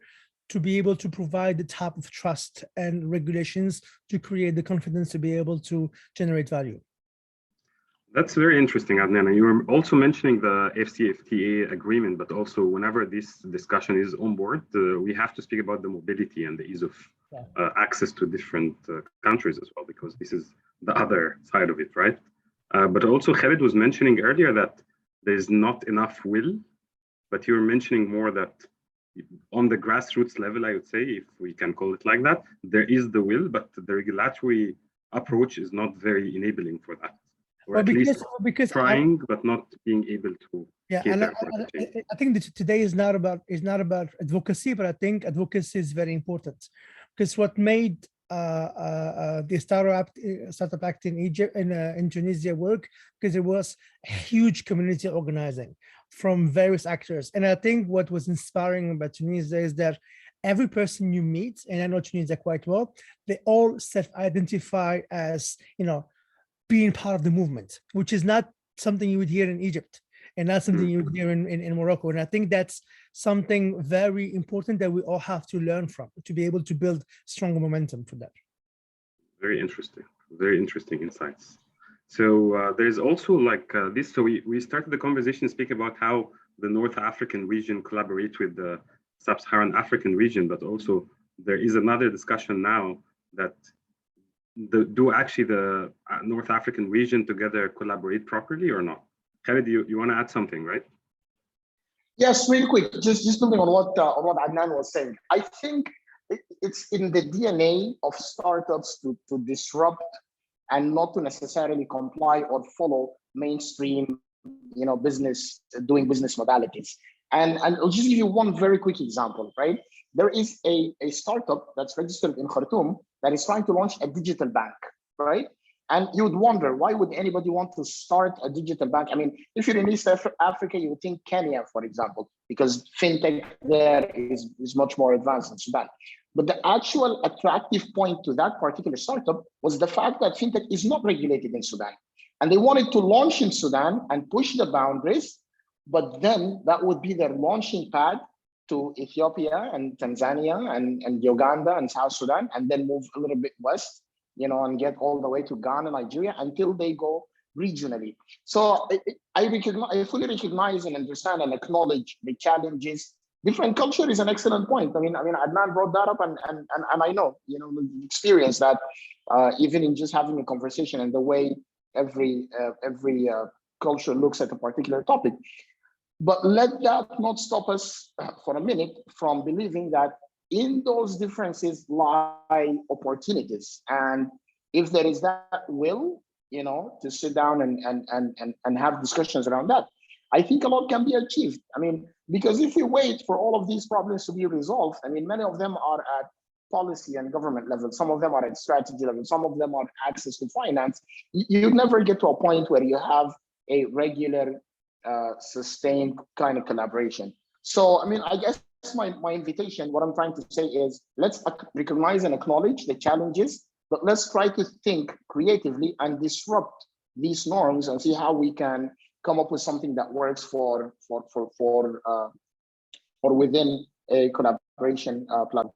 to be able to provide the type of trust and regulations to create the confidence to be able to generate value. That's very interesting, Adnan. And you were also mentioning the FCFTA agreement, but also whenever this discussion is on board, we have to speak about the mobility and the ease of access to different countries as well, because this is the other side of it, right? But also Khalid was mentioning earlier that there's not enough will, but you're mentioning more that on the grassroots level, I would say, if we can call it like that, there is the will, but the regulatory approach is not very enabling for that. Or at least trying, but not being able to. Yeah, and I think that today is not about advocacy, but I think advocacy is very important, because what made the Startup Act in Egypt in Tunisia work, because there was a huge community organizing from various actors. And I think what was inspiring about Tunisia is that every person you meet, and I know Tunisia quite well, they all self-identify as, being part of the movement, which is not something you would hear in Egypt and not something you would hear in Morocco. And I think that's something very important that we all have to learn from to be able to build stronger momentum for that. Very interesting insights. So there's also like this. So we started the conversation speaking about how the North African region collaborates with the Sub-Saharan African region, but also there is another discussion now that do actually the North African region together collaborate properly or not? Khalid, you want to add something, right? Yes, really quick, just building on what Adnan was saying. I think it's in the DNA of startups to disrupt and not to necessarily comply or follow mainstream, business modalities. And I'll just give you one very quick example, right? There is a startup that's registered in Khartoum that is trying to launch a digital bank, right? And you would wonder, why would anybody want to start a digital bank? I mean, if you're in East Africa, you would think Kenya, for example, because fintech there is much more advanced than Sudan. But the actual attractive point to that particular startup was the fact that fintech is not regulated in Sudan. And they wanted to launch in Sudan and push the boundaries, but then that would be their launching pad to Ethiopia and Tanzania and Uganda and South Sudan, and then move a little bit west, and get all the way to Ghana, Nigeria, until they go regionally. So I fully recognize and understand and acknowledge the challenges. Different culture is an excellent point. I mean, Adnan brought that up, and I know, the experience that even in just having a conversation and the way every culture looks at a particular topic. But let that not stop us for a minute from believing that in those differences lie opportunities. And if there is that will, to sit down and have discussions around that, I think a lot can be achieved. I mean, because if we wait for all of these problems to be resolved, I mean, many of them are at policy and government level. Some of them are at strategy level. Some of them are access to finance. You never get to a point where you have a regular, sustained kind of collaboration. So, I mean, I guess my invitation, what I'm trying to say is, let's recognize and acknowledge the challenges, but let's try to think creatively and disrupt these norms and see how we can come up with something that works for within a collaboration platform.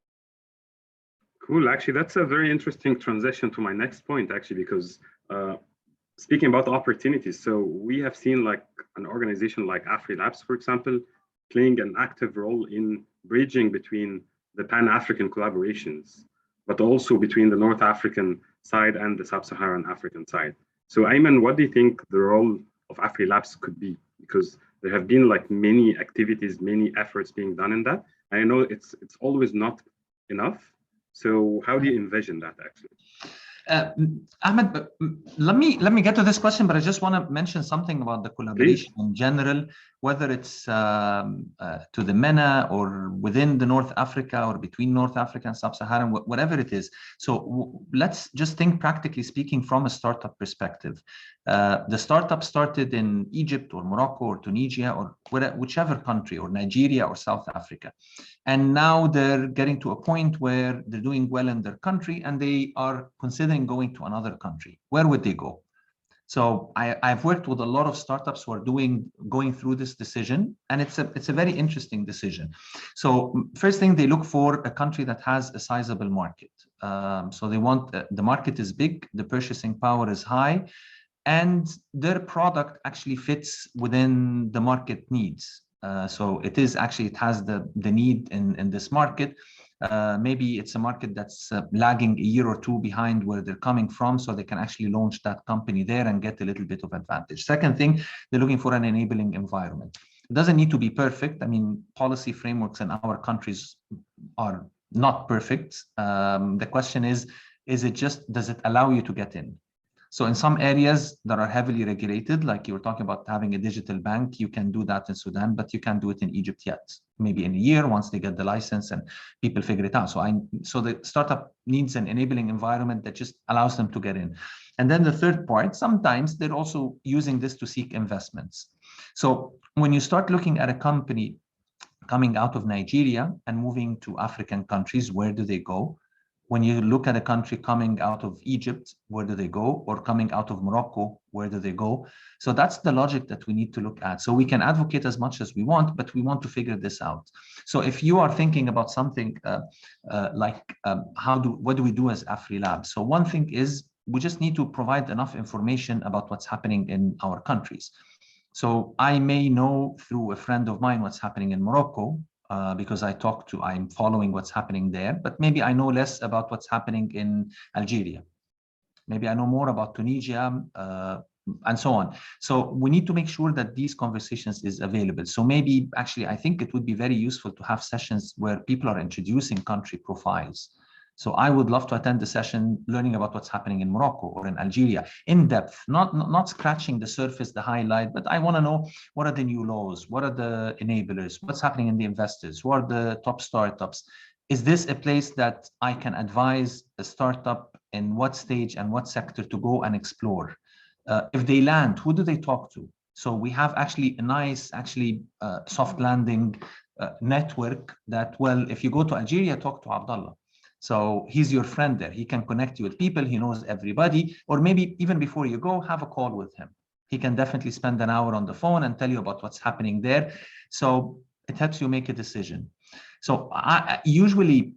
Cool. Actually, that's a very interesting transition to my next point, actually, because speaking about opportunities, so we have seen like an organization like AfriLabs, for example, playing an active role in bridging between the Pan-African collaborations, but also between the North African side and the Sub-Saharan African side. So Ayman, what do you think the role of AfriLabs could be? Because there have been like many activities, many efforts being done in that. I know it's always not enough. So how do you envision that actually? Ahmed, let me get to this question, but I just want to mention something about the collaboration in general, whether it's to the MENA or within the North Africa or between North Africa and Sub-Saharan, whatever it is. So let's just think practically speaking from a startup perspective. The startup started in Egypt or Morocco or Tunisia or whichever country, or Nigeria or South Africa. And now they're getting to a point where they're doing well in their country and they are considering going to another country. Where would they go? So I've worked with a lot of startups who are going through this decision, and it's a very interesting decision. So first thing, they look for a country that has a sizable market. So they want, the market is big, the purchasing power is high, and their product actually fits within the market needs. So it has the need in this market. Maybe it's a market that's lagging a year or two behind where they're coming from, so they can actually launch that company there and get a little bit of advantage. Second thing, they're looking for an enabling environment. It doesn't need to be perfect. I mean, policy frameworks in our countries are not perfect. The question is it just, does it allow you to get in? So in some areas that are heavily regulated, like you were talking about having a digital bank, you can do that in Sudan, but you can't do it in Egypt yet. Maybe in a year, once they get the license and people figure it out. So the startup needs an enabling environment that just allows them to get in. And then the third part, sometimes they're also using this to seek investments. So when you start looking at a company coming out of Nigeria and moving to African countries, where do they go? when you look at a country coming out of Egypt, where do they go? Or coming out of Morocco, where do they go? So that's the logic that we need to look at. So we can advocate as much as we want, but we want to figure this out. So if you are thinking about something what do we do as AfriLabs? So one thing is we just need to provide enough information about what's happening in our countries. So I may know through a friend of mine what's happening in Morocco, because I'm following what's happening there, but maybe I know less about what's happening in Algeria. Maybe I know more about Tunisia, and so on. So we need to make sure that these conversations is available. So maybe actually, I think it would be very useful to have sessions where people are introducing country profiles. So I would love to attend a session learning about what's happening in Morocco or in Algeria in depth, not scratching the surface, the highlight, but I want to know what are the new laws, what are the enablers, what's happening in the investors, who are the top startups. Is this a place that I can advise a startup in what stage and what sector to go and explore? If they land, who do they talk to? So we have actually a nice, soft landing network that, well, if you go to Algeria, talk to Abdullah. So he's your friend there. He can connect you with people. He knows everybody. Or maybe even before you go, have a call with him. He can definitely spend an hour on the phone and tell you about what's happening there. So it helps you make a decision. So usually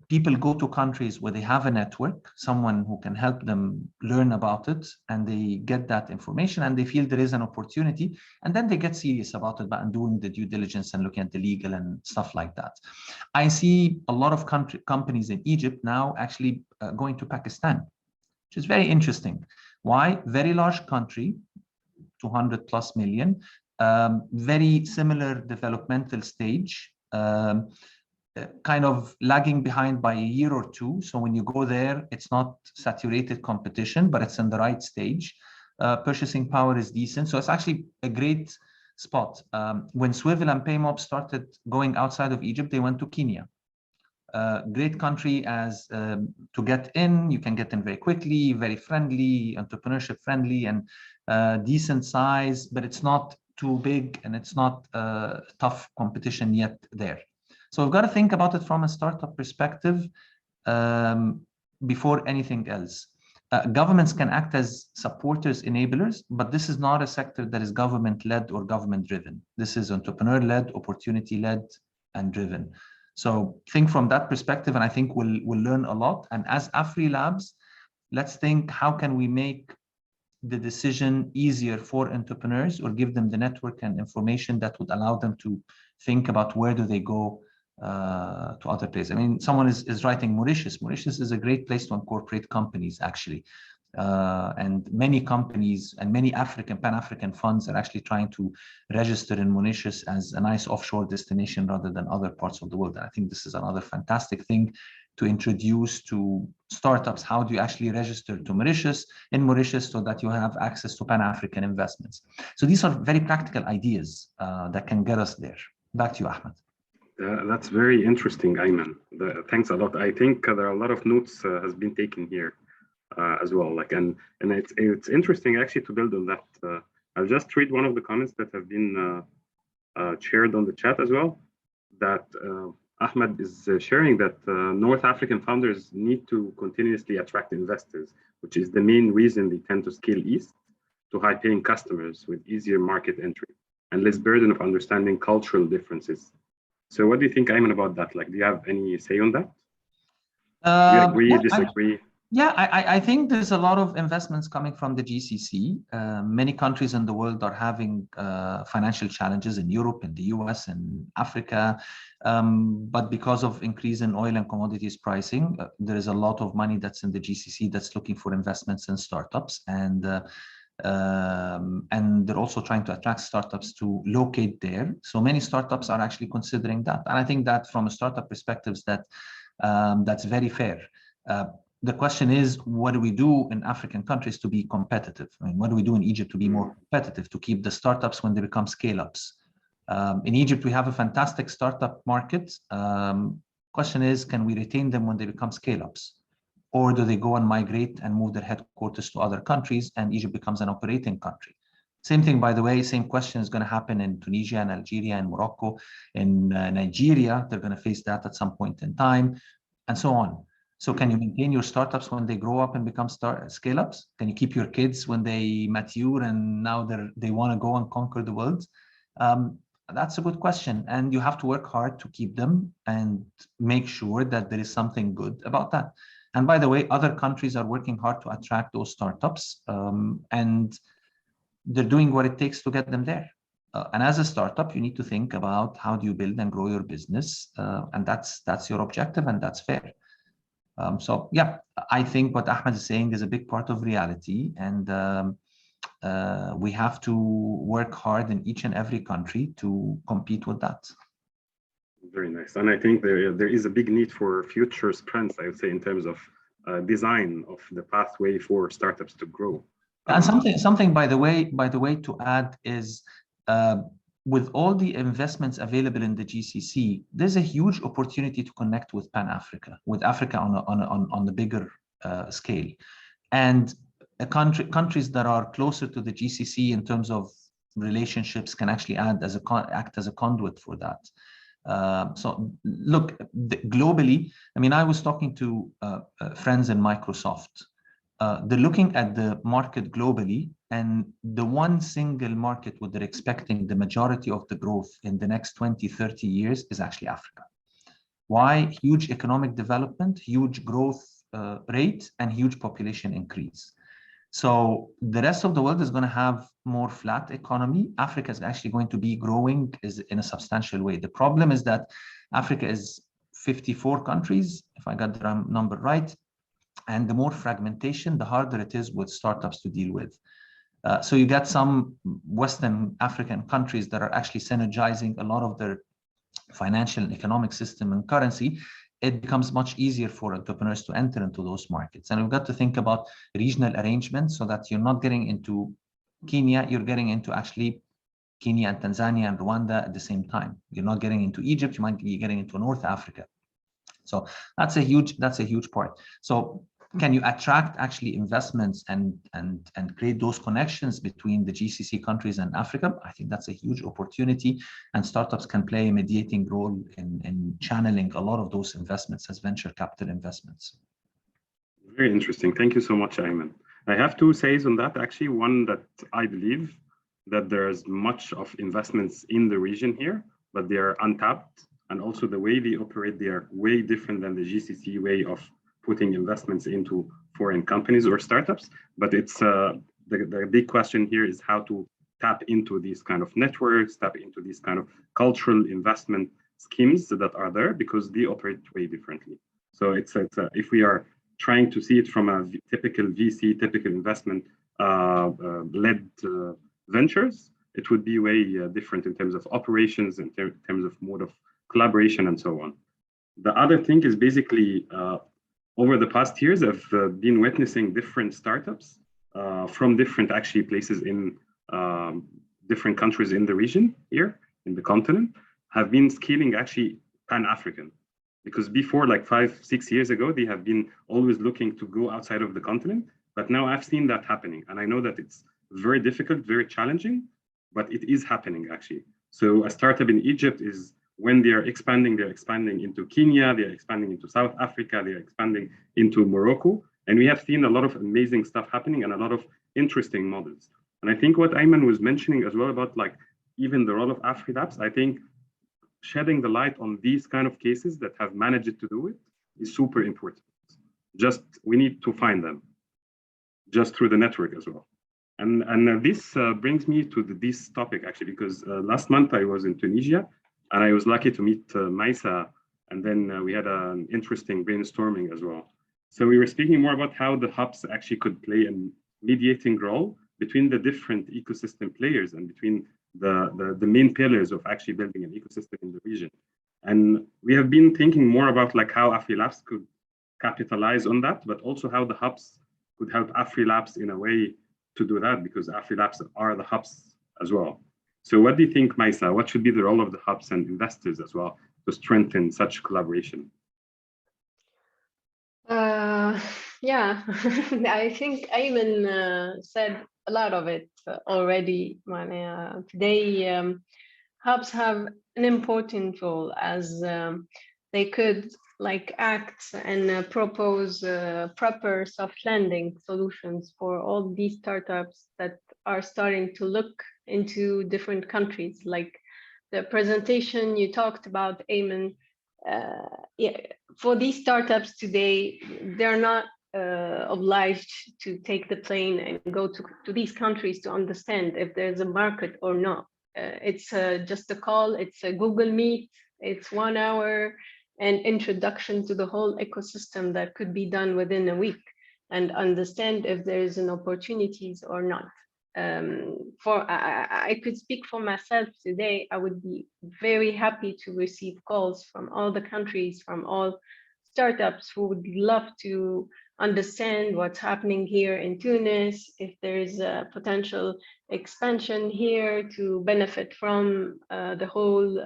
people go to countries where they have a network, someone who can help them learn about it, and they get that information and they feel there is an opportunity, and then they get serious about it and doing the due diligence and looking at the legal and stuff like that. I see a lot of companies in Egypt now actually going to Pakistan, which is very interesting. Why? Very large country, 200 plus million, very similar developmental stage, kind of lagging behind by a year or two. So when you go there, it's not saturated competition, but it's in the right stage. Purchasing power is decent. So it's actually a great spot. When Swivel and Paymob started going outside of Egypt, they went to Kenya. Great country as to get in. You can get in very quickly, very friendly, entrepreneurship friendly, and decent size, but it's not too big and it's not tough competition yet there. So we've got to think about it from a startup perspective before anything else. Governments can act as supporters, enablers, but this is not a sector that is government-led or government-driven. This is entrepreneur-led, opportunity-led, and driven. So think from that perspective, and I think we'll learn a lot. And as AfriLabs, let's think, how can we make the decision easier for entrepreneurs, or give them the network and information that would allow them to think about where do they go to other places. I mean, someone is writing Mauritius. Mauritius is a great place to incorporate companies, actually. And many companies and many Pan-African funds are actually trying to register in Mauritius as a nice offshore destination rather than other parts of the world. And I think this is another fantastic thing to introduce to startups. How do you actually register to Mauritius so that you have access to Pan-African investments? So these are very practical ideas that can get us there. Back to you, Ahmed. That's very interesting, Ayman. Thanks a lot. I think there are a lot of notes has been taken here as well. And it's interesting actually to build on that. I'll just read one of the comments that have been shared on the chat as well. That Ahmed is sharing that North African founders need to continuously attract investors, which is the main reason they tend to scale east to high-paying customers with easier market entry and less burden of understanding cultural differences. So what do you think, Ayman, about that? Like, do you have any say on that? Do you agree, disagree? I think there's a lot of investments coming from the GCC. Many countries in the world are having financial challenges in Europe, in the US, and Africa. But because of increase in oil and commodities pricing, there is a lot of money that's in the GCC that's looking for investments in startups. And they're also trying to attract startups to locate there. So many startups are actually considering that. And I think that from a startup perspective, that's very fair. The question is, what do we do in African countries to be competitive? I mean, what do we do in Egypt to be more competitive, to keep the startups when they become scale-ups? In Egypt, we have a fantastic startup market. Question is, can we retain them when they become scale-ups? Or do they go and migrate and move their headquarters to other countries and Egypt becomes an operating country? Same thing, by the way, same question is going to happen in Tunisia and Algeria and Morocco. In Nigeria, they're going to face that at some point in time, and so on. So can you maintain your startups when they grow up and become scale-ups? Can you keep your kids when they mature and now they want to go and conquer the world? That's a good question. And you have to work hard to keep them and make sure that there is something good about that. And by the way, other countries are working hard to attract those startups, and they're doing what it takes to get them there. And as a startup, you need to think about how do you build and grow your business, and that's your objective, and that's fair. So yeah, I think what Ahmed is saying is a big part of reality, and we have to work hard in each and every country to compete with that. Very nice. And I think there is a big need for future sprints, I would say, in terms of design of the pathway for startups to grow. And something by the way to add is, with all the investments available in the GCC, there's a huge opportunity to connect with Pan-Africa, with Africa on the bigger scale. And countries that are closer to the GCC in terms of relationships can actually act as a conduit for that. So look, globally, I mean, I was talking to friends in Microsoft. They're looking at the market globally, and the one single market where they're expecting the majority of the growth in the next 20, 30 years is actually Africa. Why? Huge economic development, huge growth rate, and huge population increase. So the rest of the world is going to have more flat economy. Africa is actually going to be growing in a substantial way. The problem is that Africa is 54 countries, if I got the number right. And the more fragmentation, the harder it is with startups to deal with. So you get some Western African countries that are actually synergizing a lot of their financial and economic system and currency. It becomes much easier for entrepreneurs to enter into those markets. And we've got to think about regional arrangements so that you're not getting into Kenya, you're getting into actually Kenya and Tanzania and Rwanda at the same time. You're not getting into Egypt, you might be getting into North Africa. So that's a huge part. So can you attract actually investments and create those connections between the GCC countries and Africa? I think that's a huge opportunity, and startups can play a mediating role in channeling a lot of those investments as venture capital investments. Very interesting. Thank you so much, Ayman. I have two says on that. Actually, one, that I believe that there's much of investments in the region here, but they are untapped. And also the way they operate, they are way different than the GCC way of putting investments into foreign companies or startups. But it's the big question here is how to tap into these kind of networks, tap into these kind of cultural investment schemes that are there, because they operate way differently. So it's if we are trying to see it from a typical VC, typical investment led ventures, it would be way different in terms of operations, in terms of mode of collaboration and so on. The other thing is basically over the past years, I've been witnessing different startups from different actually places in different countries in the region here in the continent have been scaling actually Pan-African. Because before, like 5-6 years ago, they have been always looking to go outside of the continent. But now I've seen that happening. And I know that it's very difficult, very challenging, but it is happening actually. So a startup in Egypt is, when they're expanding into Kenya, they're expanding into South Africa, they're expanding into Morocco. And we have seen a lot of amazing stuff happening and a lot of interesting models. And I think what Ayman was mentioning as well about like even the role of AfriLabs, I think shedding the light on these kind of cases that have managed to do it is super important. Just, we need to find them just through the network as well. And this brings me to this topic actually, because last month I was in Tunisia, and I was lucky to meet Maisa, and then we had an interesting brainstorming as well. So we were speaking more about how the hubs actually could play a mediating role between the different ecosystem players and between the main pillars of actually building an ecosystem in the region. And we have been thinking more about like how AfriLabs could capitalize on that, but also how the hubs could help AfriLabs in a way to do that, because AfriLabs are the hubs as well. So what do you think, Maisa? What should be the role of the hubs and investors as well to strengthen such collaboration? Yeah, I think Ayman said a lot of it already. Today, hubs have an important role as they could like act and propose proper soft landing solutions for all these startups that are starting to look into different countries. Like the presentation you talked about, Eamon, yeah, for these startups today, they're not obliged to take the plane and go to these countries to understand if there's a market or not. It's just a call, it's a Google Meet, it's 1 hour, and introduction to the whole ecosystem that could be done within a week and understand if there's an opportunities or not. I could speak for myself today. I would be very happy to receive calls from all the countries, from all startups who would love to understand what's happening here in Tunis, if there's a potential expansion here to benefit from the whole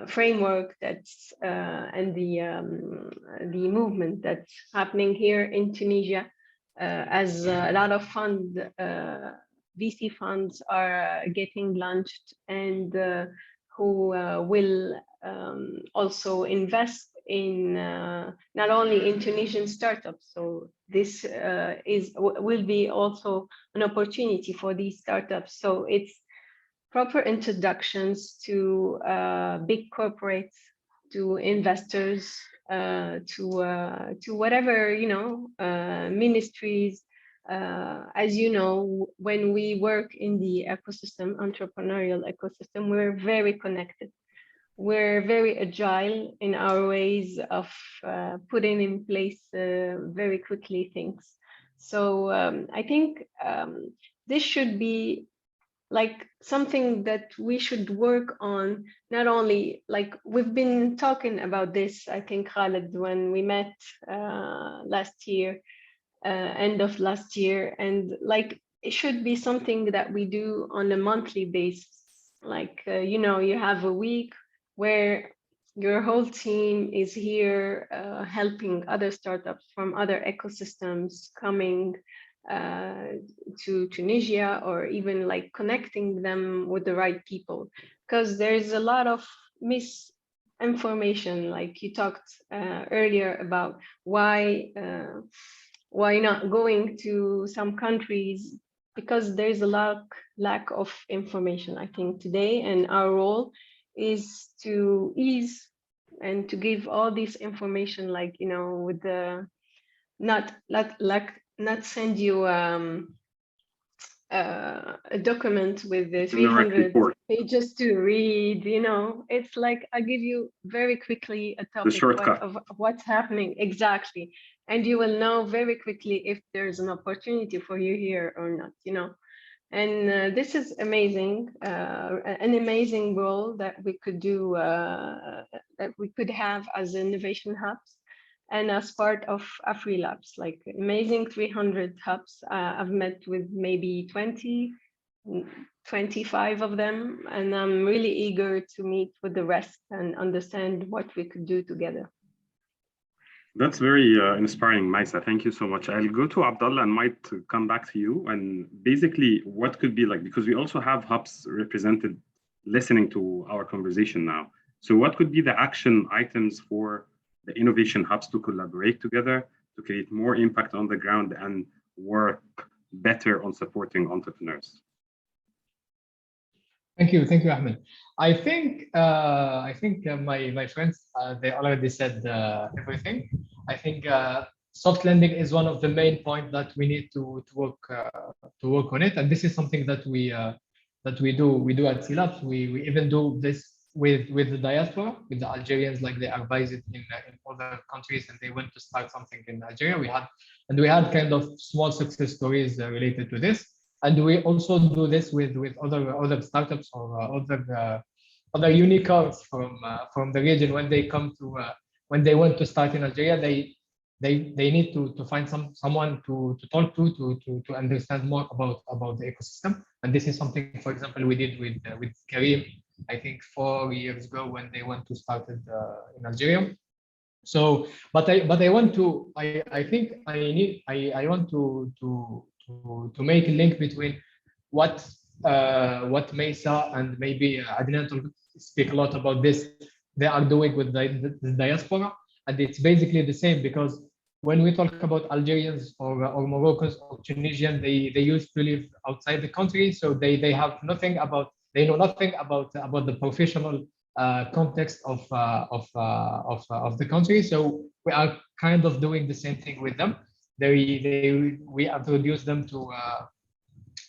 framework that's and the movement that's happening here in Tunisia, as a lot of VC funds are getting launched, and who will also invest in not only in Tunisian startups. So this will be also an opportunity for these startups. So it's proper introductions to big corporates, to investors, to whatever, ministries. As you know, when we work in the ecosystem, entrepreneurial ecosystem, we're very connected. We're very agile in our ways of putting in place very quickly things. So I think this should be like something that we should work on, not only like we've been talking about this, I think, Khaled, when we met last year, end of last year, and like it should be something that we do on a monthly basis. Like, you have a week where your whole team is here helping other startups from other ecosystems coming to Tunisia, or even like connecting them with the right people, because there's a lot of misinformation. Like you talked earlier about why not going to some countries, because there's a lack of information, I think, today, and our role is to ease and to give all this information, like, with the not send you a document with the 300 pages to read. It's like I give you very quickly a topic of what's happening exactly, and you will know very quickly if there's an opportunity for you here or not. And this is amazing, an amazing role that we could do, that we could have as innovation hubs. And as part of AfriLabs, like amazing 300 hubs, I've met with maybe 20, 25 of them, and I'm really eager to meet with the rest and understand what we could do together. That's very inspiring, Maisa. Thank you so much. I'll go to Abdullah and might come back to you. And basically, what could be like, because we also have hubs represented listening to our conversation now. So what could be the action items for the innovation hubs to collaborate together to create more impact on the ground and work better on supporting entrepreneurs? Thank you, Ahmed. I think my friends they already said everything. I think soft landing is one of the main points that we need to work on it, and this is something that we do at AfriLabs. We even do this with the diaspora, with the Algerians, like they advise it in other countries, and they went to start something in Algeria. We had kind of small success stories related to this. And we also do this with other startups or other unicorns from the region. When they come to when they want to start in Algeria, they need to find someone to talk to understand more about the ecosystem. And this is something, for example, we did with Karim, I think 4 years ago, when they went to start in Algeria. So, but I want to make a link between what Meisa and maybe Adnan speak a lot about this, they are doing with the diaspora. And it's basically the same, because when we talk about Algerians or Moroccans or Tunisians, they used to live outside the country, so they have nothing about, they know nothing about the professional context of the country. So we are kind of doing the same thing with them. We introduce them to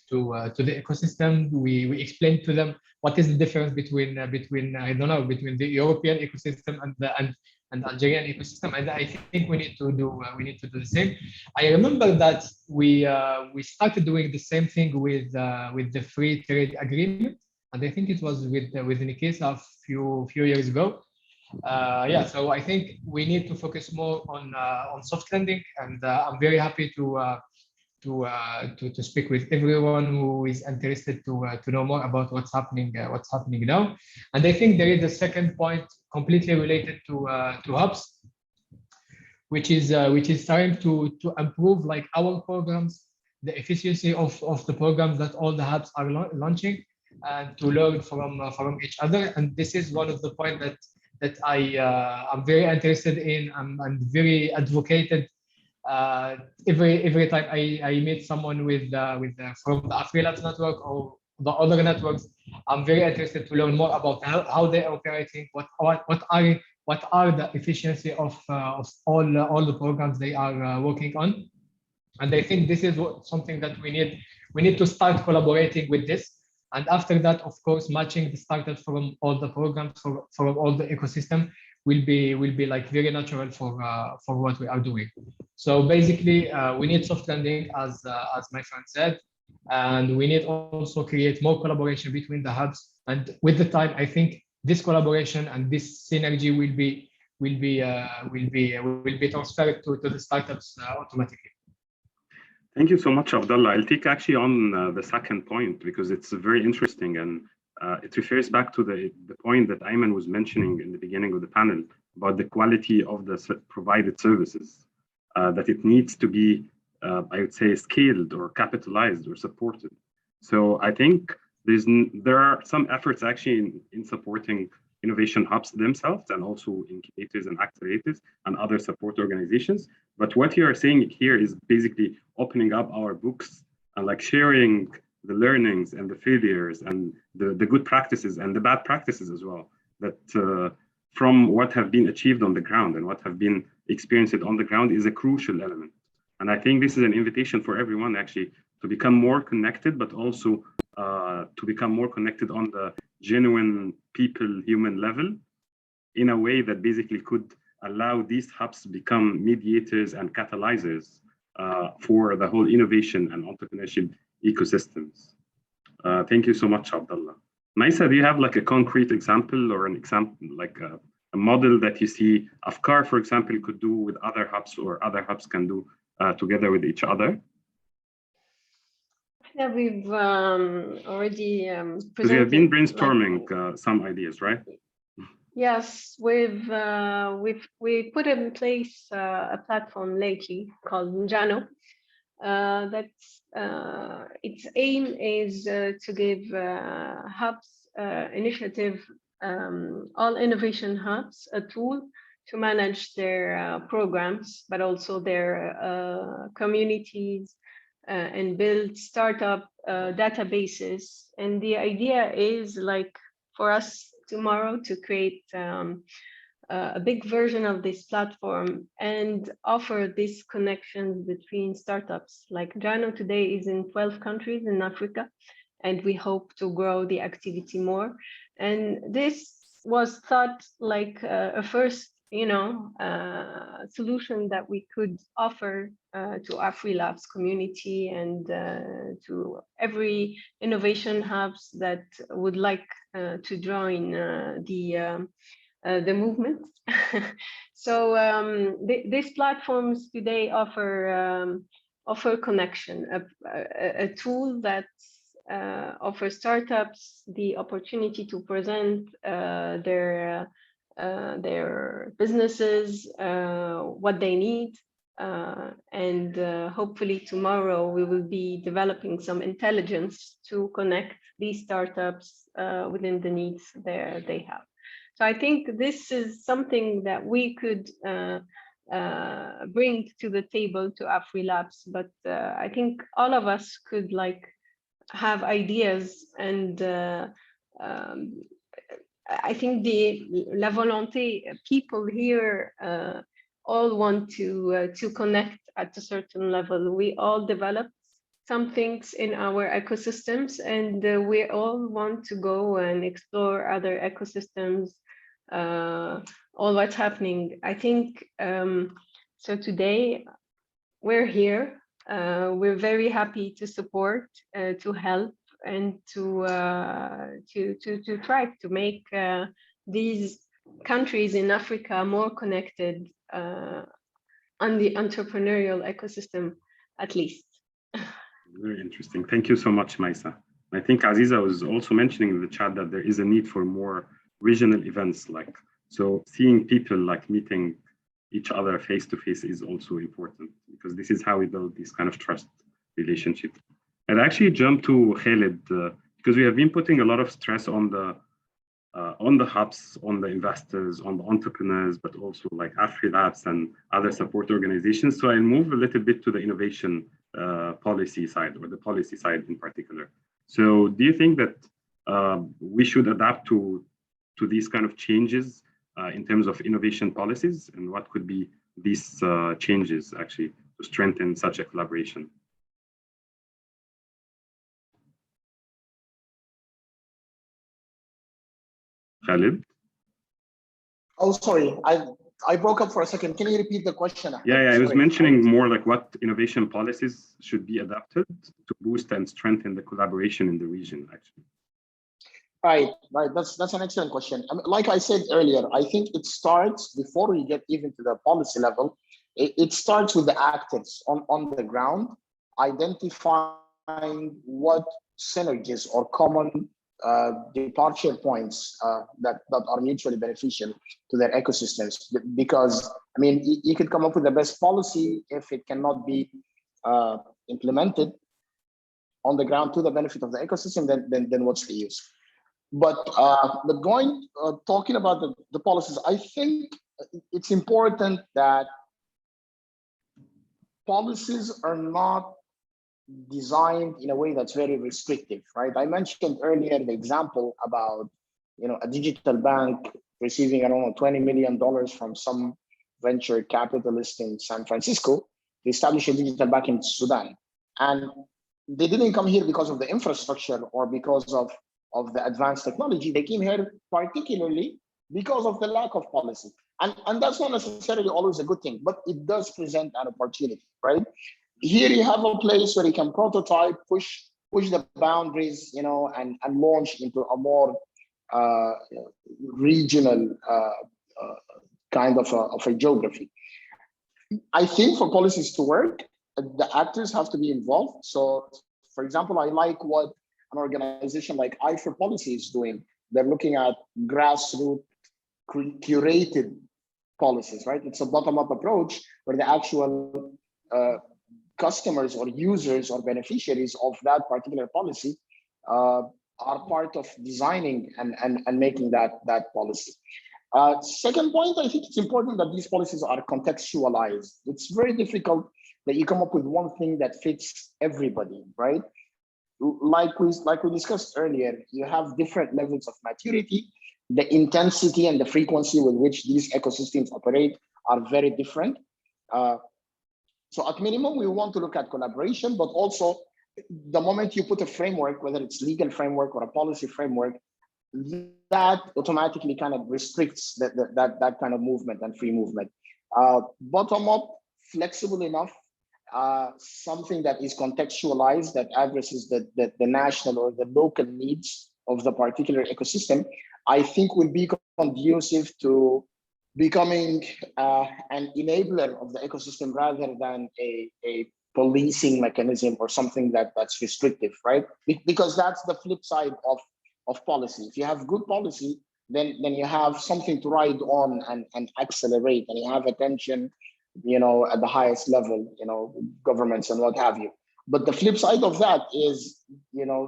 the ecosystem. We explain to them what is the difference between I don't know, between the European ecosystem and Algerian ecosystem, and I think we need to do the same. I remember that we started doing the same thing with the free trade agreement, and I think it was with Nikisa a few years ago. Yeah, so I think we need to focus more on soft landing, and I'm very happy to speak with everyone who is interested to know more about what's happening now. And I think there is a second point completely related to hubs, which is trying to improve like our programs, the efficiency of the programs that all the hubs are launching, and to learn from each other. And this is one of the points that I'm very interested in and very advocated. Every time I meet someone from the AfriLabs network or the other networks, I'm very interested to learn more about how they're operating, what are the efficiency of all the programs they are working on. And I think this is something that we need to start collaborating with this. And after that, of course, matching the startups from all the programs, from all the ecosystem will be like very natural for what we are doing. So basically, we need soft landing, as my friend said, and we need also create more collaboration between the hubs. And with the time, I think this collaboration and this synergy will be transferred to the startups automatically. Thank you so much, Abdullah. I'll take actually on the second point, because it's very interesting, and it refers back to the point that Ayman was mentioning in the beginning of the panel about the quality of the provided services, that it needs to be, I would say, scaled or capitalized or supported. So I think there are some efforts actually in supporting innovation hubs themselves, and also incubators and accelerators and other support organizations. But what you are saying here is basically opening up our books and like sharing the learnings and the failures and the good practices and the bad practices as well, that from what have been achieved on the ground and what have been experienced on the ground is a crucial element. And I think this is an invitation for everyone actually to become more connected, but also to become more connected on the genuine human level, in a way that basically could allow these hubs to become mediators and catalyzers for the whole innovation and entrepreneurship ecosystems. Thank you so much, Abdullah. Maisa, do you have like a concrete example or an example, like a model that you see Afkar, for example, could do with other hubs, or other hubs can do together with each other? Yeah, we've already presented. Because you have been brainstorming some ideas, right? Yes, we put in place a platform lately called Njano. That's its aim is to give hubs initiative, all innovation hubs, a tool to manage their programs, but also their communities, and build startup databases. And the idea is like for us tomorrow to create a big version of this platform and offer these connections between startups. Like Njano today is in 12 countries in Africa, and we hope to grow the activity more. And this was thought like a first, solution that we could offer to AfriLabs community and to every innovation hubs that would like to join the movement. So these platforms today offer connection, a tool that offers startups the opportunity to present their businesses, what they need, and hopefully tomorrow we will be developing some intelligence to connect these startups within the needs they have. So I think this is something that we could bring to the table to AfriLabs, but I think all of us could like have ideas, and I think la volonté, people here all want to connect at a certain level. We all developed some things in our ecosystems, and we all want to go and explore other ecosystems, all what's happening. I think so today we're here. We're very happy to support, to help, and to try to make these countries in Africa more connected on the entrepreneurial ecosystem, at least. Very interesting. Thank you so much, Maisa. I think Aziza was also mentioning in the chat that there is a need for more regional events, like, so seeing people like meeting each other face to face is also important, because this is how we build this kind of trust relationship. And actually jump to Khaled, because we have been putting a lot of stress on the hubs, on the investors, on the entrepreneurs, but also like AfriLabs and other support organizations. So I'll move a little bit to the innovation policy side, or the policy side in particular. So do you think that we should adapt to these kind of changes in terms of innovation policies, and what could be these changes actually to strengthen such a collaboration? Khalid? Oh, sorry, I broke up for a second. Can you repeat the question? Yeah, I was mentioning more like what innovation policies should be adapted to boost and strengthen the collaboration in the region, actually. Right. That's an excellent question. Like I said earlier, I think it starts before we get even to the policy level. It starts with the actors on the ground, identifying what synergies or common departure points that are mutually beneficial to their ecosystems. Because I mean, you could come up with the best policy if it cannot be implemented on the ground to the benefit of the ecosystem. Then what's the use? But talking about the policies, I think it's important that policies are not designed in a way that's very restrictive, right? I mentioned earlier the example about, a digital bank receiving, I don't know, $20 million from some venture capitalist in San Francisco to establish a digital bank in Sudan. And they didn't come here because of the infrastructure or because of the advanced technology. They came here particularly because of the lack of policy. And that's not necessarily always a good thing, but it does present an opportunity, right? Here you have a place where you can prototype, push the boundaries, and launch into a more regional kind of a geography. I think for policies to work, the actors have to be involved. So, for example, I like what an organization like Afri Policy is doing. They're looking at grassroots curated policies, right? It's a bottom-up approach where the actual customers or users or beneficiaries of that particular policy are part of designing and making that policy. Second point, I think it's important that these policies are contextualized. It's very difficult that you come up with one thing that fits everybody, right? Like we discussed earlier, you have different levels of maturity. The intensity and the frequency with which these ecosystems operate are very different. So at minimum, we want to look at collaboration, but also the moment you put a framework, whether it's legal framework or a policy framework, that automatically kind of restricts that kind of movement and free movement. Bottom up, flexible enough, something that is contextualized, that addresses the national or the local needs of the particular ecosystem, I think will be conducive to becoming an enabler of the ecosystem rather than a policing mechanism or something that's restrictive, right? Because that's the flip side of policy. If you have good policy, then you have something to ride on and accelerate, and you have attention, at the highest level, governments and what have you. But the flip side of that is,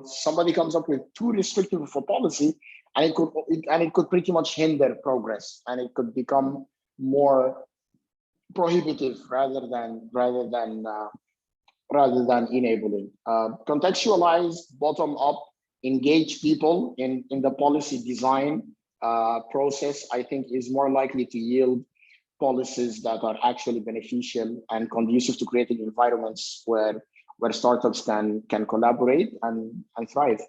somebody comes up with too restrictive of a policy, and it could pretty much hinder progress, and it could become more prohibitive rather than enabling. Contextualize, bottom up, engage people in the policy design process, I think is more likely to yield policies that are actually beneficial and conducive to creating environments where startups can collaborate and thrive.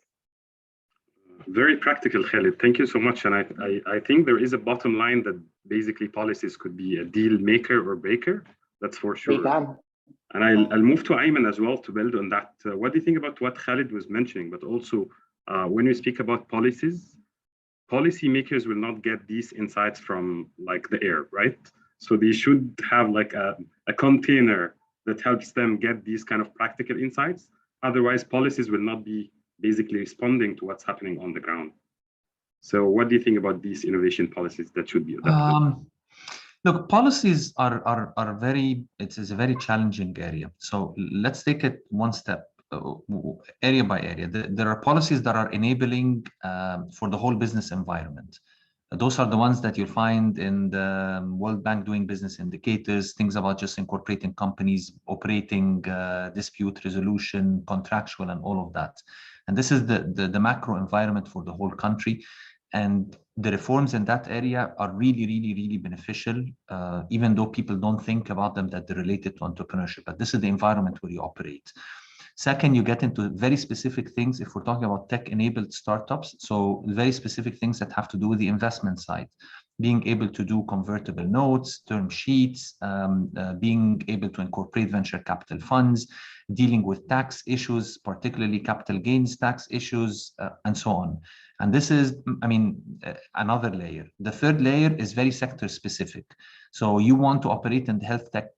Very practical, Khalid. Thank you so much. And I think there is a bottom line that basically policies could be a deal maker or breaker. That's for sure. They can. And I'll move to Ayman as well to build on that. What do you think about what Khalid was mentioning? But also, when we speak about policies, policymakers will not get these insights from like the air, right? So they should have like a container that helps them get these kind of practical insights. Otherwise, policies will not be basically responding to what's happening on the ground. So what do you think about these innovation policies that should be adopted? Look, policies are very, it is a very challenging area. So let's take it one step, area by area. There are policies that are enabling for the whole business environment. Those are the ones that you'll find in the World Bank doing business indicators, things about just incorporating companies, operating dispute resolution, contractual, and all of that. And this is the macro environment for the whole country. And the reforms in that area are really, really, really beneficial, even though people don't think about them that they're related to entrepreneurship. But this is the environment where you operate. Second, you get into very specific things if we're talking about tech-enabled startups. So very specific things that have to do with the investment side, being able to do convertible notes, term sheets, being able to incorporate venture capital funds, dealing with tax issues, particularly capital gains tax issues, and so on. And this is, I mean, another layer. The third layer is very sector specific. So you want to operate in the health tech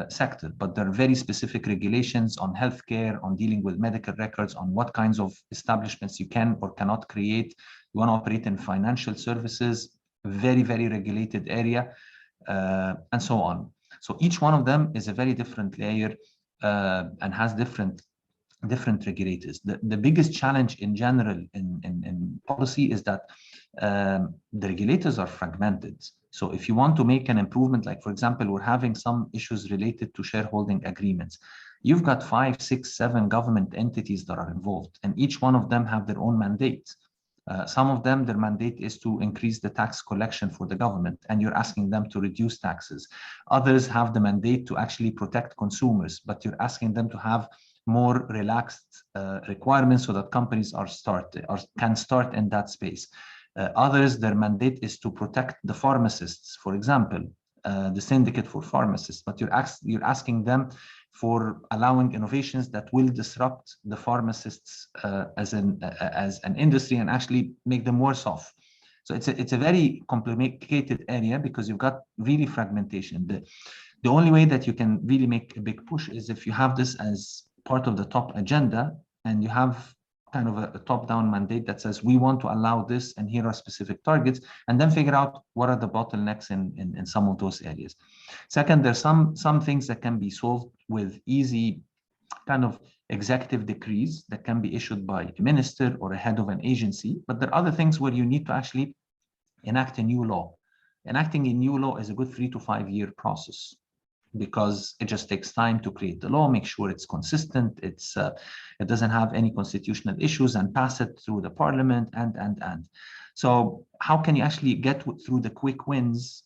sector, but there are very specific regulations on healthcare, on dealing with medical records, on what kinds of establishments you can or cannot create. You want to operate in financial services, very, very regulated area, and so on. So each one of them is a very different layer and has different regulators. The biggest challenge in general in policy is that the regulators are fragmented. So if you want to make an improvement, like for example, we're having some issues related to shareholding agreements. You've got 5, 6, 7 government entities that are involved, and each one of them have their own mandate. Some of them, their mandate is to increase the tax collection for the government, and you're asking them to reduce taxes. Others have the mandate to actually protect consumers, but you're asking them to have more relaxed requirements so that companies can start in that space. Others, their mandate is to protect the pharmacists, for example, the syndicate for pharmacists, but you're asking them for allowing innovations that will disrupt the pharmacists as an industry and actually make them worse off. So it's a very complicated area because you've got really fragmentation. The only way that you can really make a big push is if you have this as part of the top agenda and you have kind of a top-down mandate that says we want to allow this and here are specific targets, and then figure out what are the bottlenecks in some of those areas. Second, there's some things that can be solved with easy kind of executive decrees that can be issued by a minister or a head of an agency, but there are other things where you need to actually enact a new law. Enacting a new law is a good 3 to 5 year process, because it just takes time to create the law, make sure it's consistent, it doesn't have any constitutional issues, and pass it through the parliament, and. So how can you actually get through the quick wins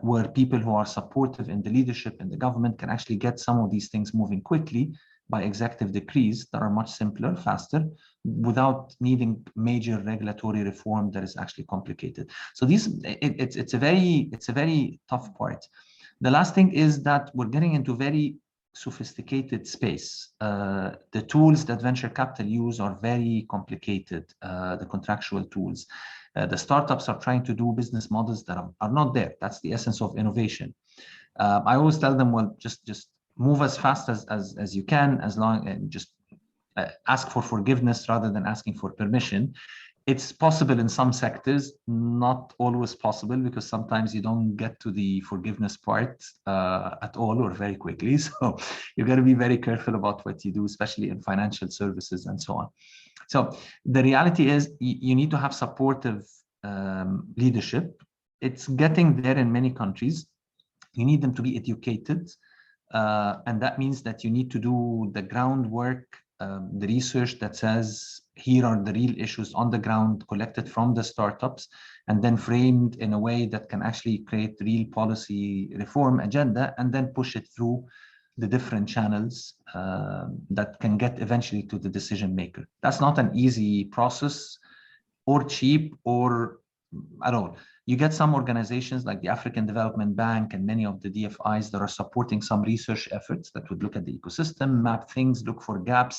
where people who are supportive in the leadership in the government can actually get some of these things moving quickly by executive decrees that are much simpler, faster, without needing major regulatory reform that is actually complicated. So it's a very tough part. The last thing is that we're getting into very sophisticated space. The tools that venture capital use are very complicated, the contractual tools. The startups are trying to do business models that are not there. That's the essence of innovation. I always tell them, well, just move as fast as you can, as long and just ask for forgiveness rather than asking for permission. It's possible in some sectors, not always possible, because sometimes you don't get to the forgiveness part at all or very quickly. So you've got to be very careful about what you do, especially in financial services and so on. So the reality is you need to have supportive leadership. It's getting there in many countries. You need them to be educated. And that means that you need to do the groundwork, the research that says, here are the real issues on the ground collected from the startups, and then framed in a way that can actually create real policy reform agenda, and then push it through the different channels that can get eventually to the decision maker. That's not an easy process or cheap or at all. You get some organizations like the African Development Bank and many of the DFIs that are supporting some research efforts that would look at the ecosystem, map things, look for gaps,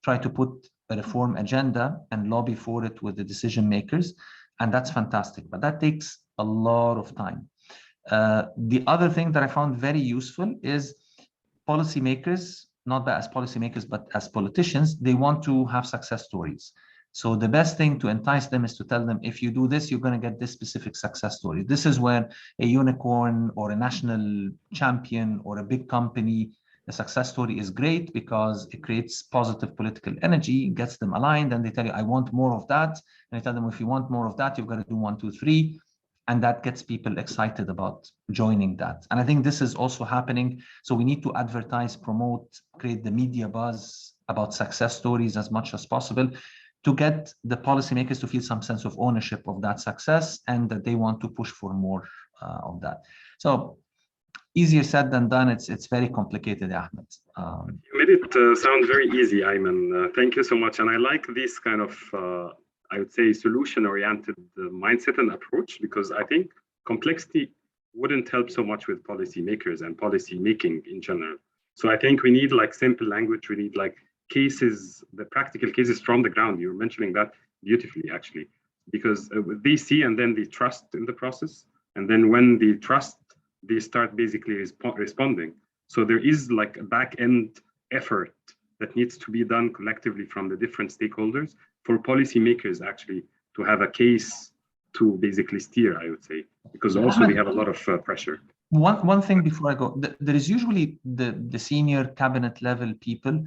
try to put a reform agenda and lobby for it with the decision makers. And that's fantastic, but that takes a lot of time. The other thing that I found very useful is policymakers, not as policymakers, but as politicians, they want to have success stories. So the best thing to entice them is to tell them, if you do this, you're going to get this specific success story. This is where a unicorn or a national champion or a big company, the success story is great because it creates positive political energy, gets them aligned, and they tell you, I want more of that. And I tell them, if you want more of that, you've got to do 1, 2, 3. And that gets people excited about joining that. And I think this is also happening. So we need to advertise, promote, create the media buzz about success stories as much as possible, to get the policymakers to feel some sense of ownership of that success and that they want to push for more of that. So easier said than done. It's very complicated, Ahmed. You made it sound very easy, Ayman. Thank you so much. And I like this kind of, I would say, solution-oriented mindset and approach, because I think complexity wouldn't help so much with policymakers and policy making in general. So I think we need like simple language. We need like cases, the practical cases from the ground. You're mentioning that beautifully, actually, because they see and then they trust in the process. And then when they trust, they start basically responding. So there is like a back-end effort that needs to be done collectively from the different stakeholders for policymakers actually to have a case to basically steer, I would say, because also they have a lot of pressure. One thing before I go, there is usually the senior cabinet level people,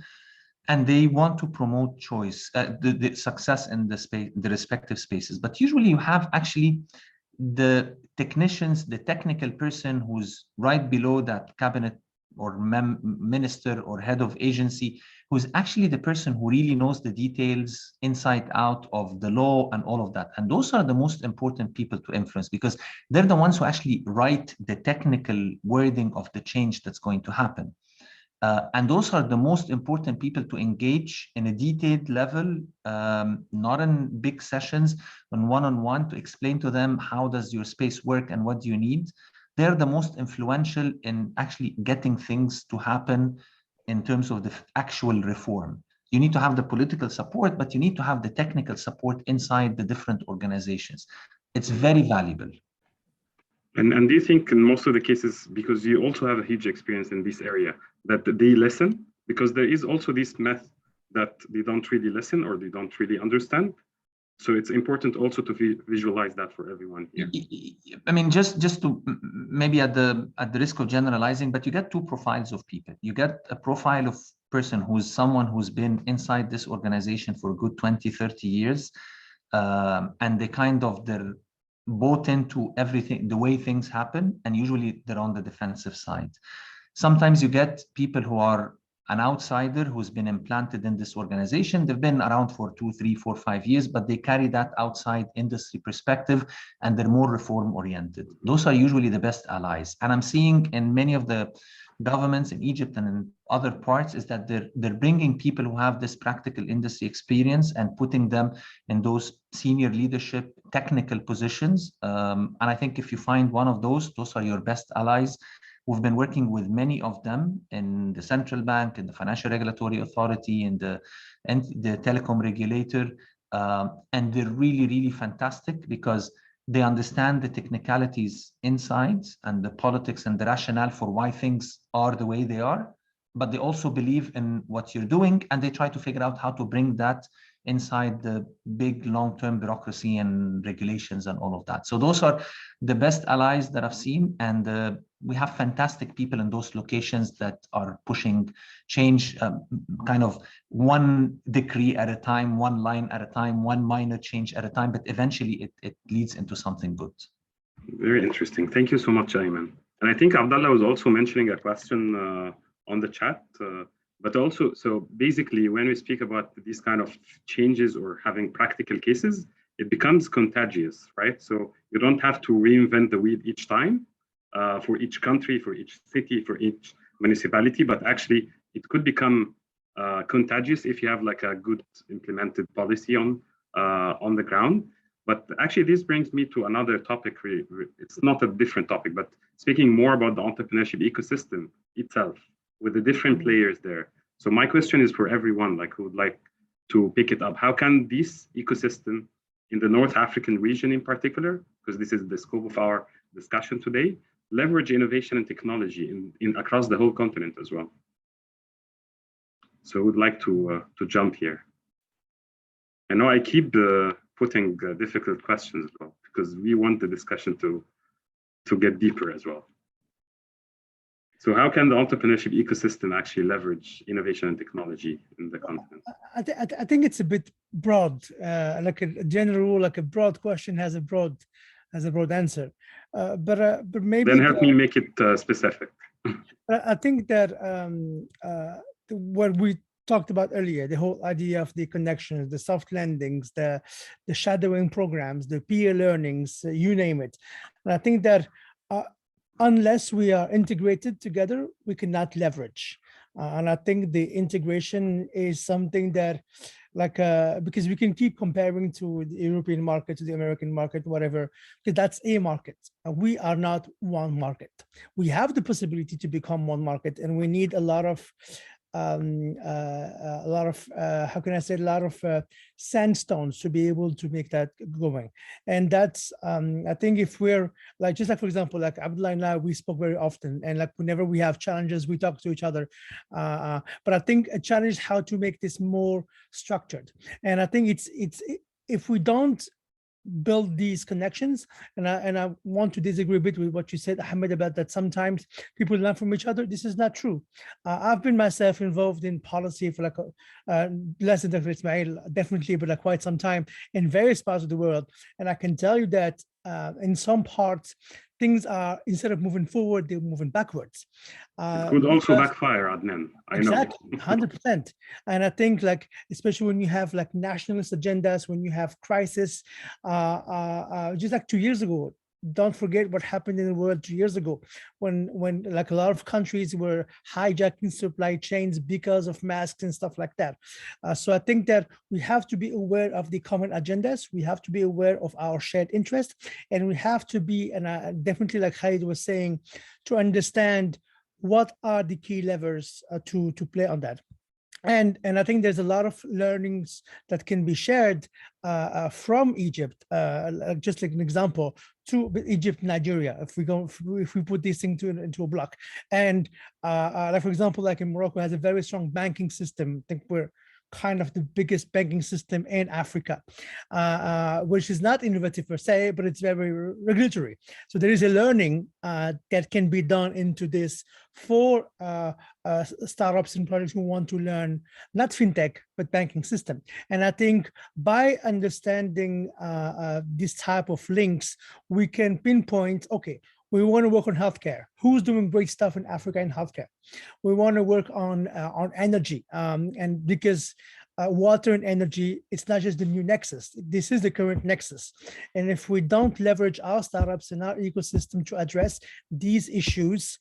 and they want to promote choice, the success in the respective spaces. But usually you have actually the technicians, the technical person who's right below that cabinet or minister or head of agency, who's actually the person who really knows the details inside out of the law and all of that. And those are the most important people to influence, because they're the ones who actually write the technical wording of the change that's going to happen. And those are the most important people to engage in a detailed level, not in big sessions, on one-on-one, to explain to them how does your space work and what do you need. They're the most influential in actually getting things to happen in terms of the actual reform. You need to have the political support, but you need to have the technical support inside the different organizations. It's very valuable. And do you think in most of the cases, because you also have a huge experience in this area, that they listen? Because there is also this myth that they don't really listen or they don't really understand. So it's important also to visualize that for everyone here. I mean, just to maybe at the risk of generalizing, but you get two profiles of people. You get a profile of person who's someone who's been inside this organization for a good 20, 30 years, and they kind of they're bought into everything, the way things happen, and usually they're on the defensive side. Sometimes you get people who are an outsider who's been implanted in this organization. They've been around for 2, 3, 4, 5 years, but they carry that outside industry perspective and they're more reform oriented. Those are usually the best allies. And I'm seeing in many of the governments in Egypt and in other parts is that they're bringing people who have this practical industry experience and putting them in those senior leadership technical positions. And I think if you find one of those are your best allies. We've been working with many of them in the central bank, in the financial regulatory authority, in the telecom regulator, and they're really, really fantastic because they understand the technicalities inside and the politics and the rationale for why things are the way they are, but they also believe in what you're doing and they try to figure out how to bring that inside the big long-term bureaucracy and regulations and all of that. So those are the best allies that I've seen, and we have fantastic people in those locations that are pushing change, kind of one decree at a time, one line at a time, one minor change at a time, but eventually it leads into something good. Very interesting. Thank you so much, Ayman. And I think Abdullah was also mentioning a question on the chat, but also, so basically when we speak about these kind of changes or having practical cases, it becomes contagious, right? So you don't have to reinvent the wheel each time for each country, for each city, for each municipality, but actually it could become contagious if you have like a good implemented policy on the ground. But actually, this brings me to another topic. It's not a different topic, but speaking more about the entrepreneurship ecosystem itself with the different players there. So my question is for everyone, like who would like to pick it up. How can this ecosystem in the North African region in particular, because this is the scope of our discussion today, leverage innovation and technology in across the whole continent as well? So I would like to jump here. I know I keep putting difficult questions as well, because we want the discussion to get deeper as well. So how can the entrepreneurship ecosystem actually leverage innovation and technology in the continent? I think it's a bit broad, like a general rule, like a broad question has a broad answer. But maybe then help me make it specific. I think that what we talked about earlier, the whole idea of the connections, the soft landings, the shadowing programs, the peer learnings, you name it. And I think that unless we are integrated together, we cannot leverage. And I think the integration is something that, like, because we can keep comparing to the European market, to the American market, whatever, because that's a market. We are not one market. We have the possibility to become one market, and we need a lot of how can I say, a lot of sandstones to be able to make that going. And that's I think if we're like, just like for example, like Abdullah and I, we spoke very often, and like whenever we have challenges, we talk to each other. But I think a challenge is how to make this more structured. And I think it's if we don't build these connections, and I want to disagree a bit with what you said, Ahmed, about that sometimes people learn from each other. This is not true. I've been myself involved in policy for like less than Dr. Ismail, definitely, but like quite some time in various parts of the world. And I can tell you that in some parts, things are, instead of moving forward, they're moving backwards. It could also backfire, Adnan. Exactly, 100%. And I think, like, especially when you have like nationalist agendas, when you have crisis, just like 2 years ago, don't forget what happened in the world 2 years ago, when like a lot of countries were hijacking supply chains because of masks and stuff like that. So I think that we have to be aware of the common agendas. We have to be aware of our shared interest, and we have to be, and definitely like Khalid was saying, to understand what are the key levers to play on that. And I think there's a lot of learnings that can be shared from Egypt, just like an example, to Egypt, Nigeria, if we put these things into a block. And like, for example, like in Morocco has a very strong banking system. I think we're kind of the biggest banking system in Africa, which is not innovative per se, but it's very regulatory. So there is a learning that can be done into this for startups and projects who want to learn, not fintech, but banking system. And I think by understanding this type of links, we can pinpoint, okay, we want to work on healthcare. Who's doing great stuff in Africa in healthcare? We want to work on energy, and because water and energy, it's not just the new nexus. This is the current nexus. And if we don't leverage our startups and our ecosystem to address these issues,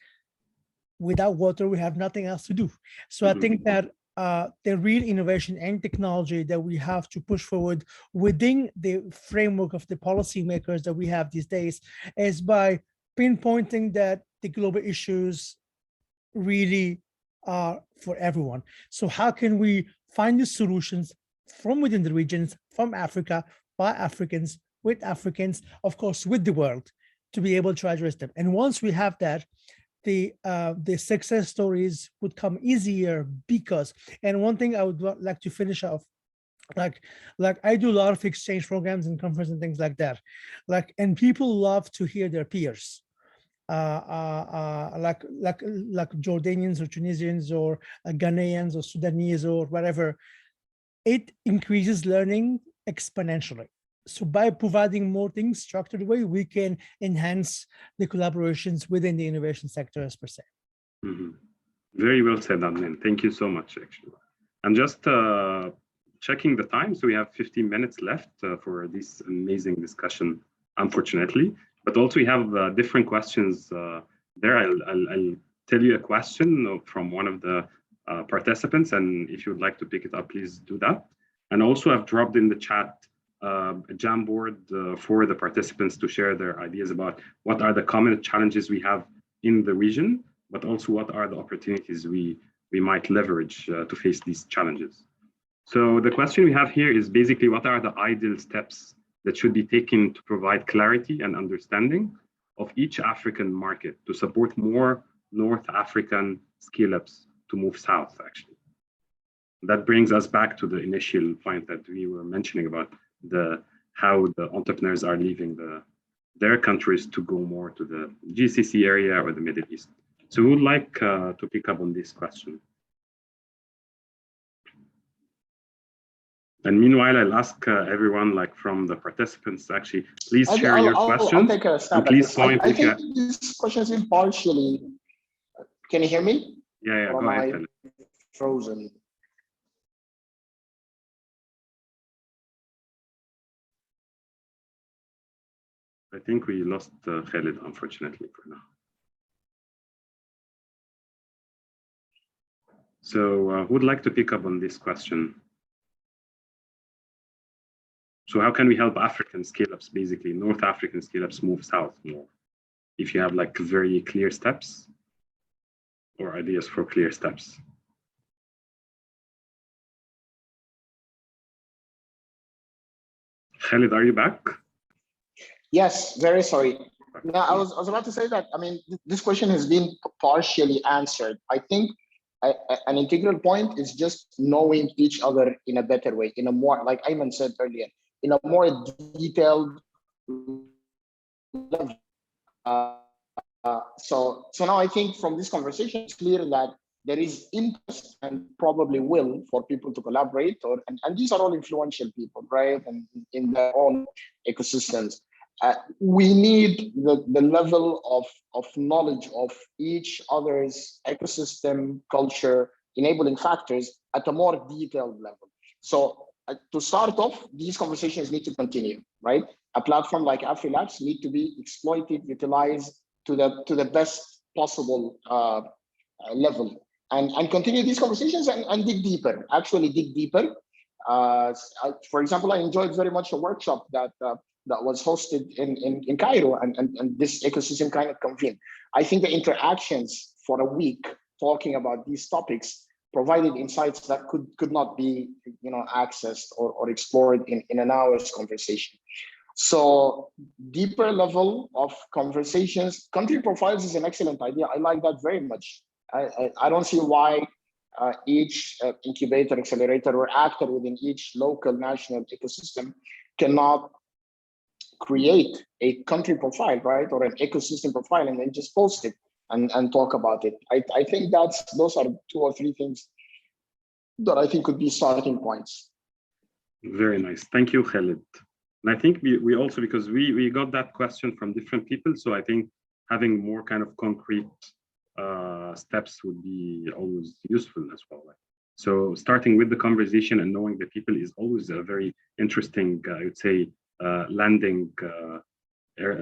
without water, we have nothing else to do. So I think that the real innovation and technology that we have to push forward within the framework of the policymakers that we have these days is by pinpointing that the global issues really are for everyone. So how can we find the solutions from within the regions, from Africa, by Africans, with Africans, of course, with the world, to be able to address them? And once we have that, the success stories would come easier because, and one thing I would like to finish off Like I do a lot of exchange programs and conferences and things like that. And people love to hear their peers. Like Jordanians or Tunisians or Ghanaians or Sudanese or whatever, it increases learning exponentially. So by providing more things structured way, we can enhance the collaborations within the innovation sectors per se. Mm-hmm. Very well said, Adnan. Thank you so much, actually. I'm just checking the time. So we have 15 minutes left for this amazing discussion, unfortunately. But also we have different questions there. I'll tell you a question from one of the participants. And if you would like to pick it up, please do that. And also I've dropped in the chat a Jamboard for the participants to share their ideas about what are the common challenges we have in the region, but also what are the opportunities we might leverage to face these challenges. So the question we have here is basically what are the ideal steps that should be taken to provide clarity and understanding of each African market to support more North African scale-ups to move south, actually. That brings us back to the initial point that we were mentioning about how the entrepreneurs are leaving their countries to go more to the GCC area or the Middle East. So we would like to pick up on this question. And meanwhile, I'll ask everyone, like from the participants, actually, please share your questions. I'll take a stab and please point I think this question is partially. Can you hear me? Yeah, or go ahead. am I frozen? I think we lost Khalid, unfortunately, for now. So who would like to pick up on this question? So how can we help African scale-ups, basically North African scale-ups, move south more? If you have like very clear steps or ideas for clear steps. Khalid, are you back? Yes, very sorry. No, I was about to say that, I mean, this question has been partially answered. I think an integral point is just knowing each other in a better way, in a more, like Ayman said earlier, in a more detailed level. So now I think from this conversation, it's clear that there is interest and probably will for people to collaborate, and these are all influential people, right? And in their own ecosystems. We need the level of knowledge of each other's ecosystem, culture, enabling factors at a more detailed level. So to start off, these conversations need to continue, right? A platform like AfriLabs need to be exploited, utilized to the best possible level, and continue these conversations and dig deeper, actually dig deeper. For example, I enjoyed very much a workshop that was hosted in Cairo, and this ecosystem kind of convened. I think the interactions for a week talking about these topics provided insights that could not be accessed or explored in an hour's conversation. So deeper level of conversations, country profiles is an excellent idea. I like that very much. I don't see why each incubator, accelerator, or actor within each local national ecosystem cannot create a country profile, right, or an ecosystem profile, and then just post it and talk about it. I think those are 2 or 3 things that I think could be starting points. Very nice. Thank you, Khalid. And I think we also, because we got that question from different people, so I think having more kind of concrete steps would be always useful as well. So starting with the conversation and knowing the people is always a very interesting, I would say, landing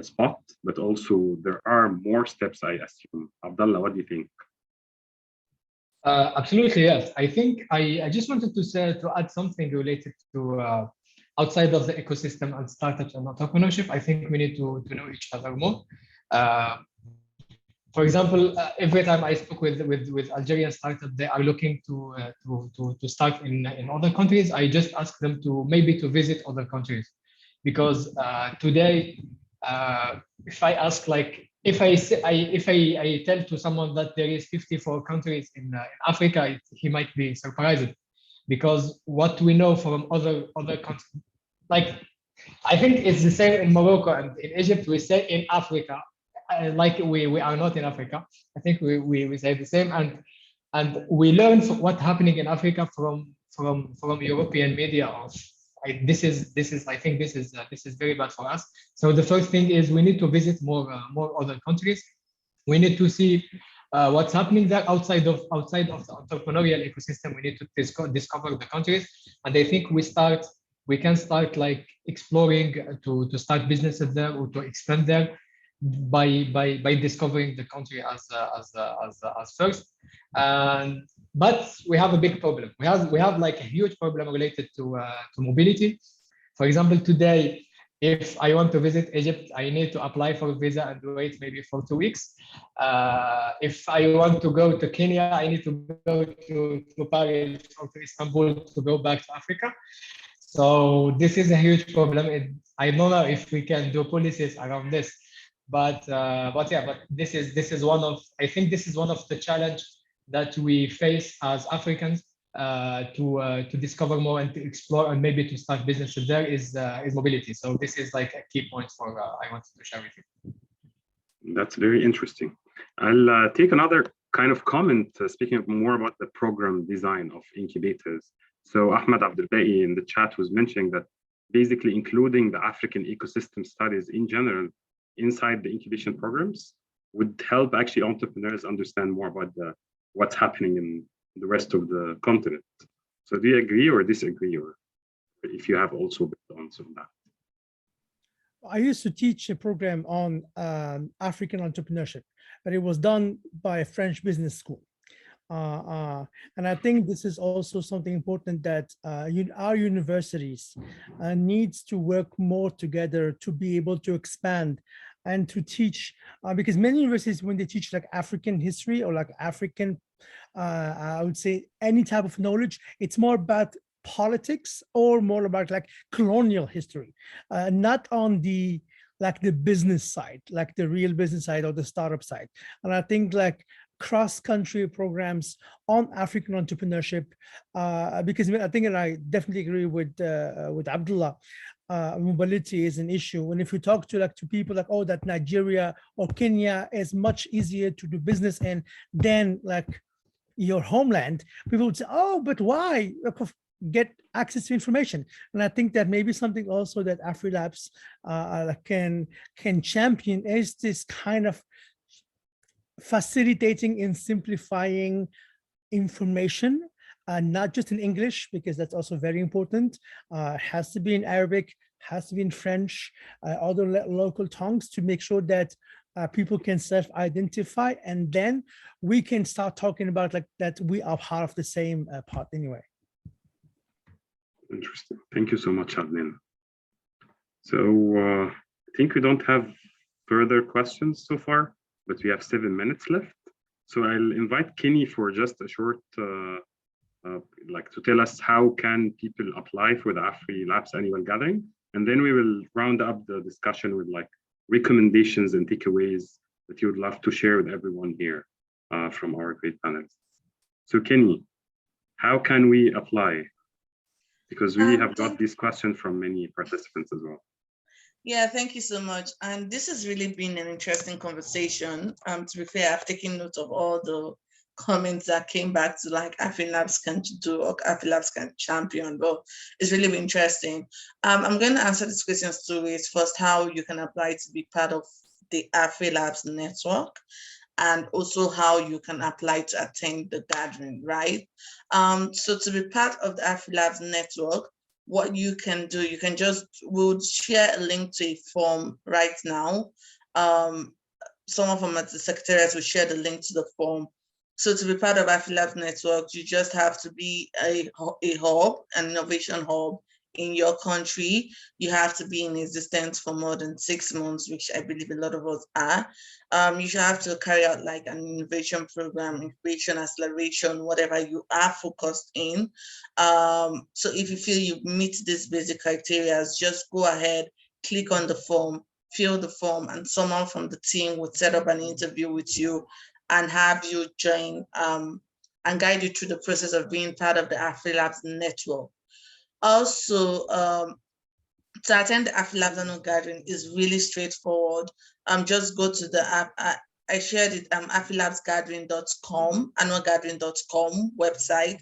spot, but also there are more steps, I assume. Abdullah, what do you think? Absolutely, yes. I think I just wanted to add something related to outside of the ecosystem and startups and entrepreneurship. I think we need to know each other more. For example, every time I spoke with Algerian startups, they are looking to start in other countries. I just ask them to visit other countries, because today, if I ask, like, if I tell to someone that there is 54 countries in Africa, he might be surprised. because what we know from other countries, like I think it's the same in Morocco and in Egypt. We say in Africa, like we are not in Africa. I think we say the same, and we learn what's happening in Africa from European media. Of this is I think this is very bad for us. So the first thing is we need to visit more other countries. We need to see what's happening there outside of the entrepreneurial ecosystem. We need to discover the countries, and I think we can start like exploring to start businesses there or to expand there by discovering the country as first. But we have a big problem. We have like a huge problem related to mobility. For example, today, if I want to visit Egypt, I need to apply for a visa and wait maybe for 2 weeks. If I want to go to Kenya, I need to go to Paris or to Istanbul to go back to Africa. So this is a huge problem. I don't know if we can do policies around this, but this is one of, I think this is one of the challenge that we face as Africans to discover more and to explore and maybe to start businesses there is mobility. So this is like a key point for I wanted to share with you. That's very interesting. I'll take another kind of comment, speaking more about the program design of incubators. So Ahmed Abdelbaqi in the chat was mentioning that basically including the African ecosystem studies in general inside the incubation programs would help actually entrepreneurs understand more about what's happening in the rest of the continent. So do you agree or disagree, or if you have also been on some of that? I used to teach a program on African entrepreneurship, but it was done by a French business school. And I think this is also something important that our universities needs to work more together to be able to expand and to teach, because many universities, when they teach like African history or like African, I would say any type of knowledge, it's more about politics or more about like colonial history, not on the business side, like the real business side or the startup side. And I think like cross-country programs on African entrepreneurship, because I think, and I definitely agree with Abdullah, mobility is an issue. And if you talk to people like, oh, that Nigeria or Kenya is much easier to do business in than like your homeland, people would say, oh, but why? Get access to information. And I think that maybe something also that AfriLabs can champion is this kind of facilitating and simplifying information, not just in English, because that's also very important. Has to be in Arabic, has to be in French, other local tongues, to make sure that people can self-identify, and then we can start talking about like that we are part of the same part anyway. Interesting. Thank you so much, Adnan. So I think we don't have further questions so far, but we have 7 minutes left. So I'll invite Kenny for just a short, like to tell us how can people apply for the AfriLabs annual gathering, and then we will round up the discussion with like recommendations and takeaways that you would love to share with everyone here from our great panelists. So Kenny, how can we apply? Because we have got this question from many participants as well. Yeah, thank you so much. And this has really been an interesting conversation. To be fair, I've taken note of all the comments that came back to like AfriLabs can do or AfriLabs can champion, but it's really been interesting. I'm going to answer these questions two ways. First, how you can apply to be part of the AfriLabs network, and also how you can apply to attend the gathering, right? So to be part of the AfriLabs network, what you can do, you can we'll share a link to a form right now. Someone from the secretariat will share the link to the form. So to be part of AfriLabs network, you just have to be a hub, an innovation hub in your country. You have to be in existence for more than 6 months, which I believe a lot of us are. You should have to carry out like an innovation program, incubation, acceleration, whatever you are focused in. So if you feel you meet these basic criteria, just go ahead, click on the form, fill the form, and someone from the team would set up an interview with you and have you join and guide you through the process of being part of the AfriLabs network. Also, to attend the AfriLabs annual gathering is really straightforward. Just go to the app. I shared it, afrilabsgathering.com, annualgathering.com website,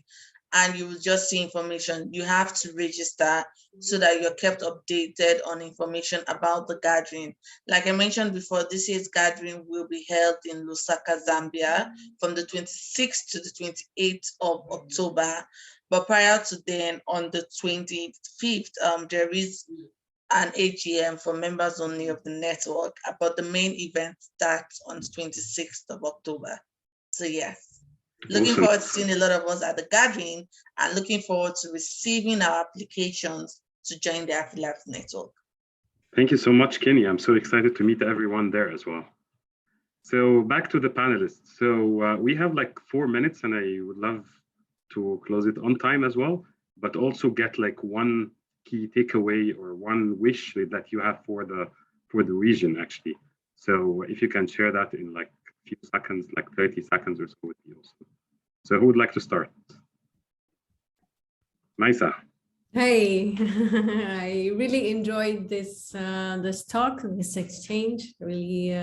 and you will just see information. You have to register so that you're kept updated on information about the gathering. Like I mentioned before, this year's gathering will be held in Lusaka, Zambia, from the 26th to the 28th of October. But prior to then, on the 25th, there is an AGM for members only of the network, but the main event starts on the 26th of October. So yes, looking Awesome. forward to seeing a lot of us at the gathering and looking forward to receiving our applications to join the AfriLabs network. Thank you so much, Kenny. I'm so excited to meet everyone there as well. So back to the panelists. So we have like 4 minutes and I would love to close it on time as well, but also get like one key takeaway or one wish that you have for the region actually. So if you can share that in like a few seconds, like 30 seconds or so would be awesome. So who would like to start? Maisa. Hey, I really enjoyed this talk, this exchange. Really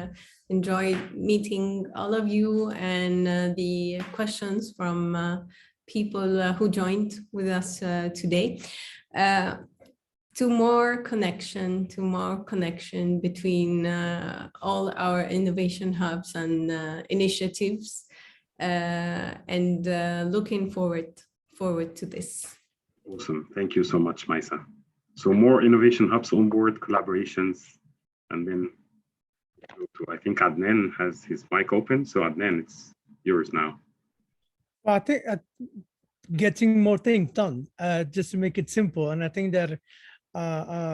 enjoyed meeting all of you and the questions from people who joined with us today. To more connection between all our innovation hubs and initiatives, and looking forward to this. Awesome. Thank you so much, Maisa. So more innovation hubs on board, collaborations, and then I think Adnan has his mic open. So Adnan, it's yours now. Well, I think getting more things done, just to make it simple. And I think that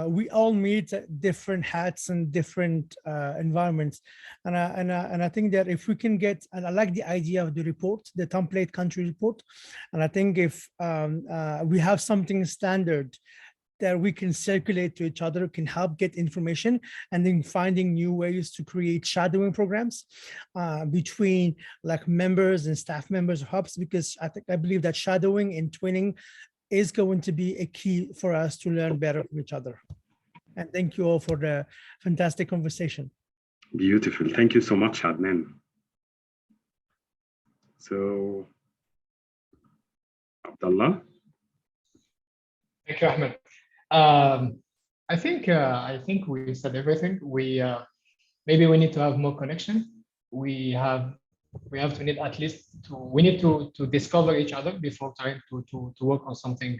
we all meet different hats and different environments, and I think that if we can get, and I like the idea of the report, the template country report, and I think if we have something standard that we can circulate to each other, can help get information, and then finding new ways to create shadowing programs between like members and staff members of hubs, because I believe that shadowing and twinning is going to be a key for us to learn better from each other. And thank you all for the fantastic conversation. Beautiful. Thank you so much, Adnan. So, Abdullah. Thank you, Ahmed. I think we said everything. We maybe we need to have more connection. We have to need at least we need to discover each other before trying to work on something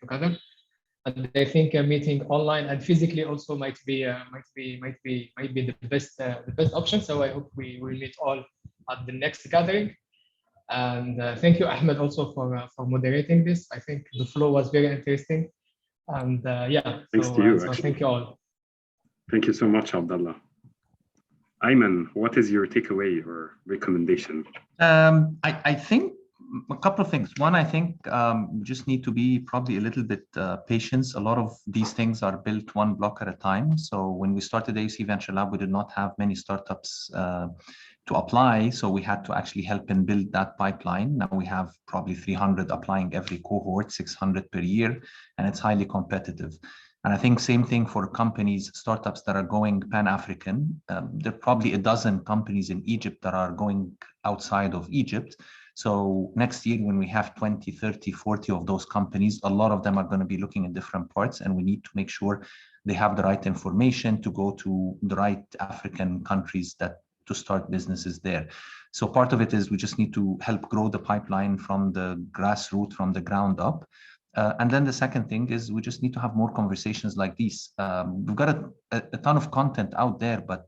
together. And I think a meeting online and physically also might be the best option. So I hope we will meet all at the next gathering. And thank you, Ahmed, also for moderating this. I think the flow was very interesting. And yeah, thanks to you. So thank you all. Thank you so much, Abdullah. Ayman, what is your takeaway or recommendation? I think a couple of things. One, I think we just need to be probably a little bit patient. A lot of these things are built one block at a time. So when we started AUC Venture Lab, we did not have many startups to apply. So we had to actually help and build that pipeline. Now we have probably 300 applying every cohort, 600 per year, and it's highly competitive. And I think same thing for companies, startups that are going Pan-African. There are probably a dozen companies in Egypt that are going outside of Egypt. So next year, when we have 20, 30, 40 of those companies, a lot of them are going to be looking in different parts, and we need to make sure they have the right information to go to the right African countries to start businesses there. So part of it is we just need to help grow the pipeline from the grassroots, from the ground up. And then the second thing is we just need to have more conversations like these. We've got a ton of content out there, but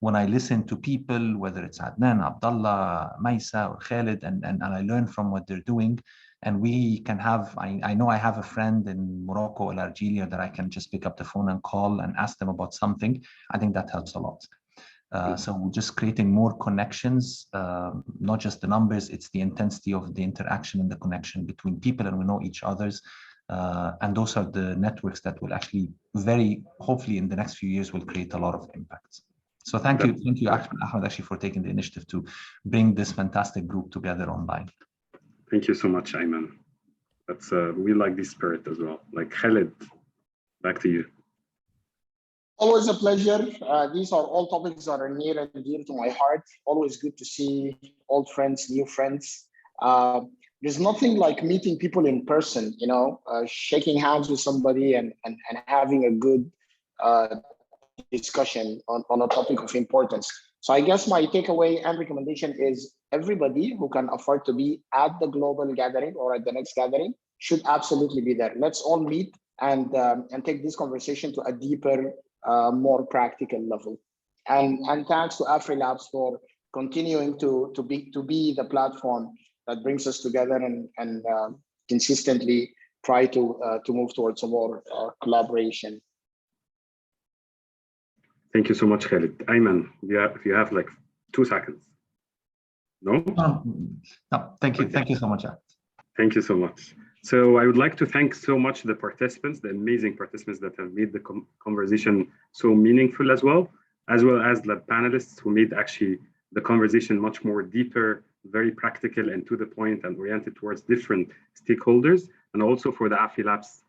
when I listen to people, whether it's Adnan, Abdullah, Maisa, or Khalid, and I learn from what they're doing, and we can have, I know I have a friend in Morocco or Algeria that I can just pick up the phone and call and ask them about something. I think that helps a lot. So we're just creating more connections, not just the numbers, it's the intensity of the interaction and the connection between people, and we know each other's. And those are the networks that will actually hopefully in the next few years will create a lot of impact. So thank you, Ahmed, actually for taking the initiative to bring this fantastic group together online. Thank you so much, Ayman. That's we like this spirit as well. Like Khaled, back to you. Always a pleasure. These are all topics that are near and dear to my heart. Always good to see old friends, new friends. There's nothing like meeting people in person, you know, shaking hands with somebody and having a good discussion on a topic of importance. So I guess my takeaway and recommendation is everybody who can afford to be at the global gathering or at the next gathering should absolutely be there. Let's all meet and take this conversation to a deeper, more practical level. And thanks to AfriLabs for continuing to be the platform that brings us together and consistently try to move towards a more collaboration. Thank you so much, Khaled. Ayman, if you have like 2 seconds. No? No, thank you. Thank you so much. Thank you so much. So I would like to thank so much the participants, the amazing participants that have made the conversation so meaningful as well as the panelists who made actually the conversation much more deeper, very practical and to the point and oriented towards different stakeholders, and also for the AfriLabs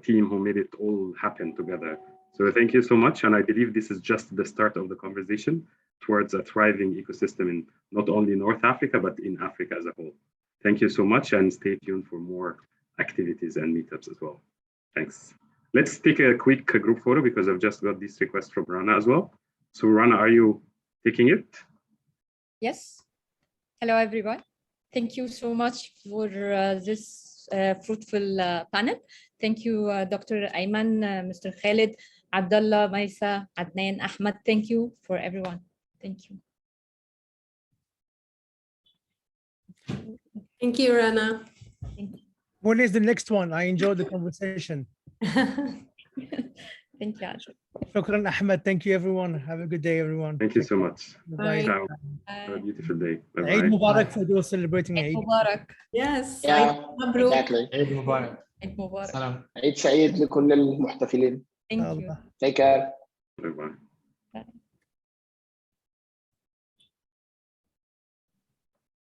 team who made it all happen together. So thank you so much. And I believe this is just the start of the conversation towards a thriving ecosystem in not only North Africa, but in Africa as a whole. Thank you so much and stay tuned for more activities and meetups as well. Thanks. Let's take a quick group photo because I've just got this request from Rana as well. So Rana, are you taking it? Yes. Hello, everyone. Thank you so much for this fruitful panel. Thank you, Dr. Ayman, Mr. Khaled, Abdullah, Maisa, Adnan, Ahmed. Thank you for everyone. Thank you. Thank you, Rana. Thank you. When is the next one? I enjoyed the conversation. Thank you, Ajay. Shukran, Ahmed. Thank you, everyone. Have a good day, everyone. Thank you so much. Bye. Ciao. Have a beautiful day. Eid Bye-bye. Mubarak for those celebrating Eid Eid. Mubarak. Yes. Yeah, Mabruk. exactly. Eid Mubarak. Eid Mubarak. Salam. عيد سعيد لكل المحتفلين. Thank you. Allah. Take care. Bye-bye.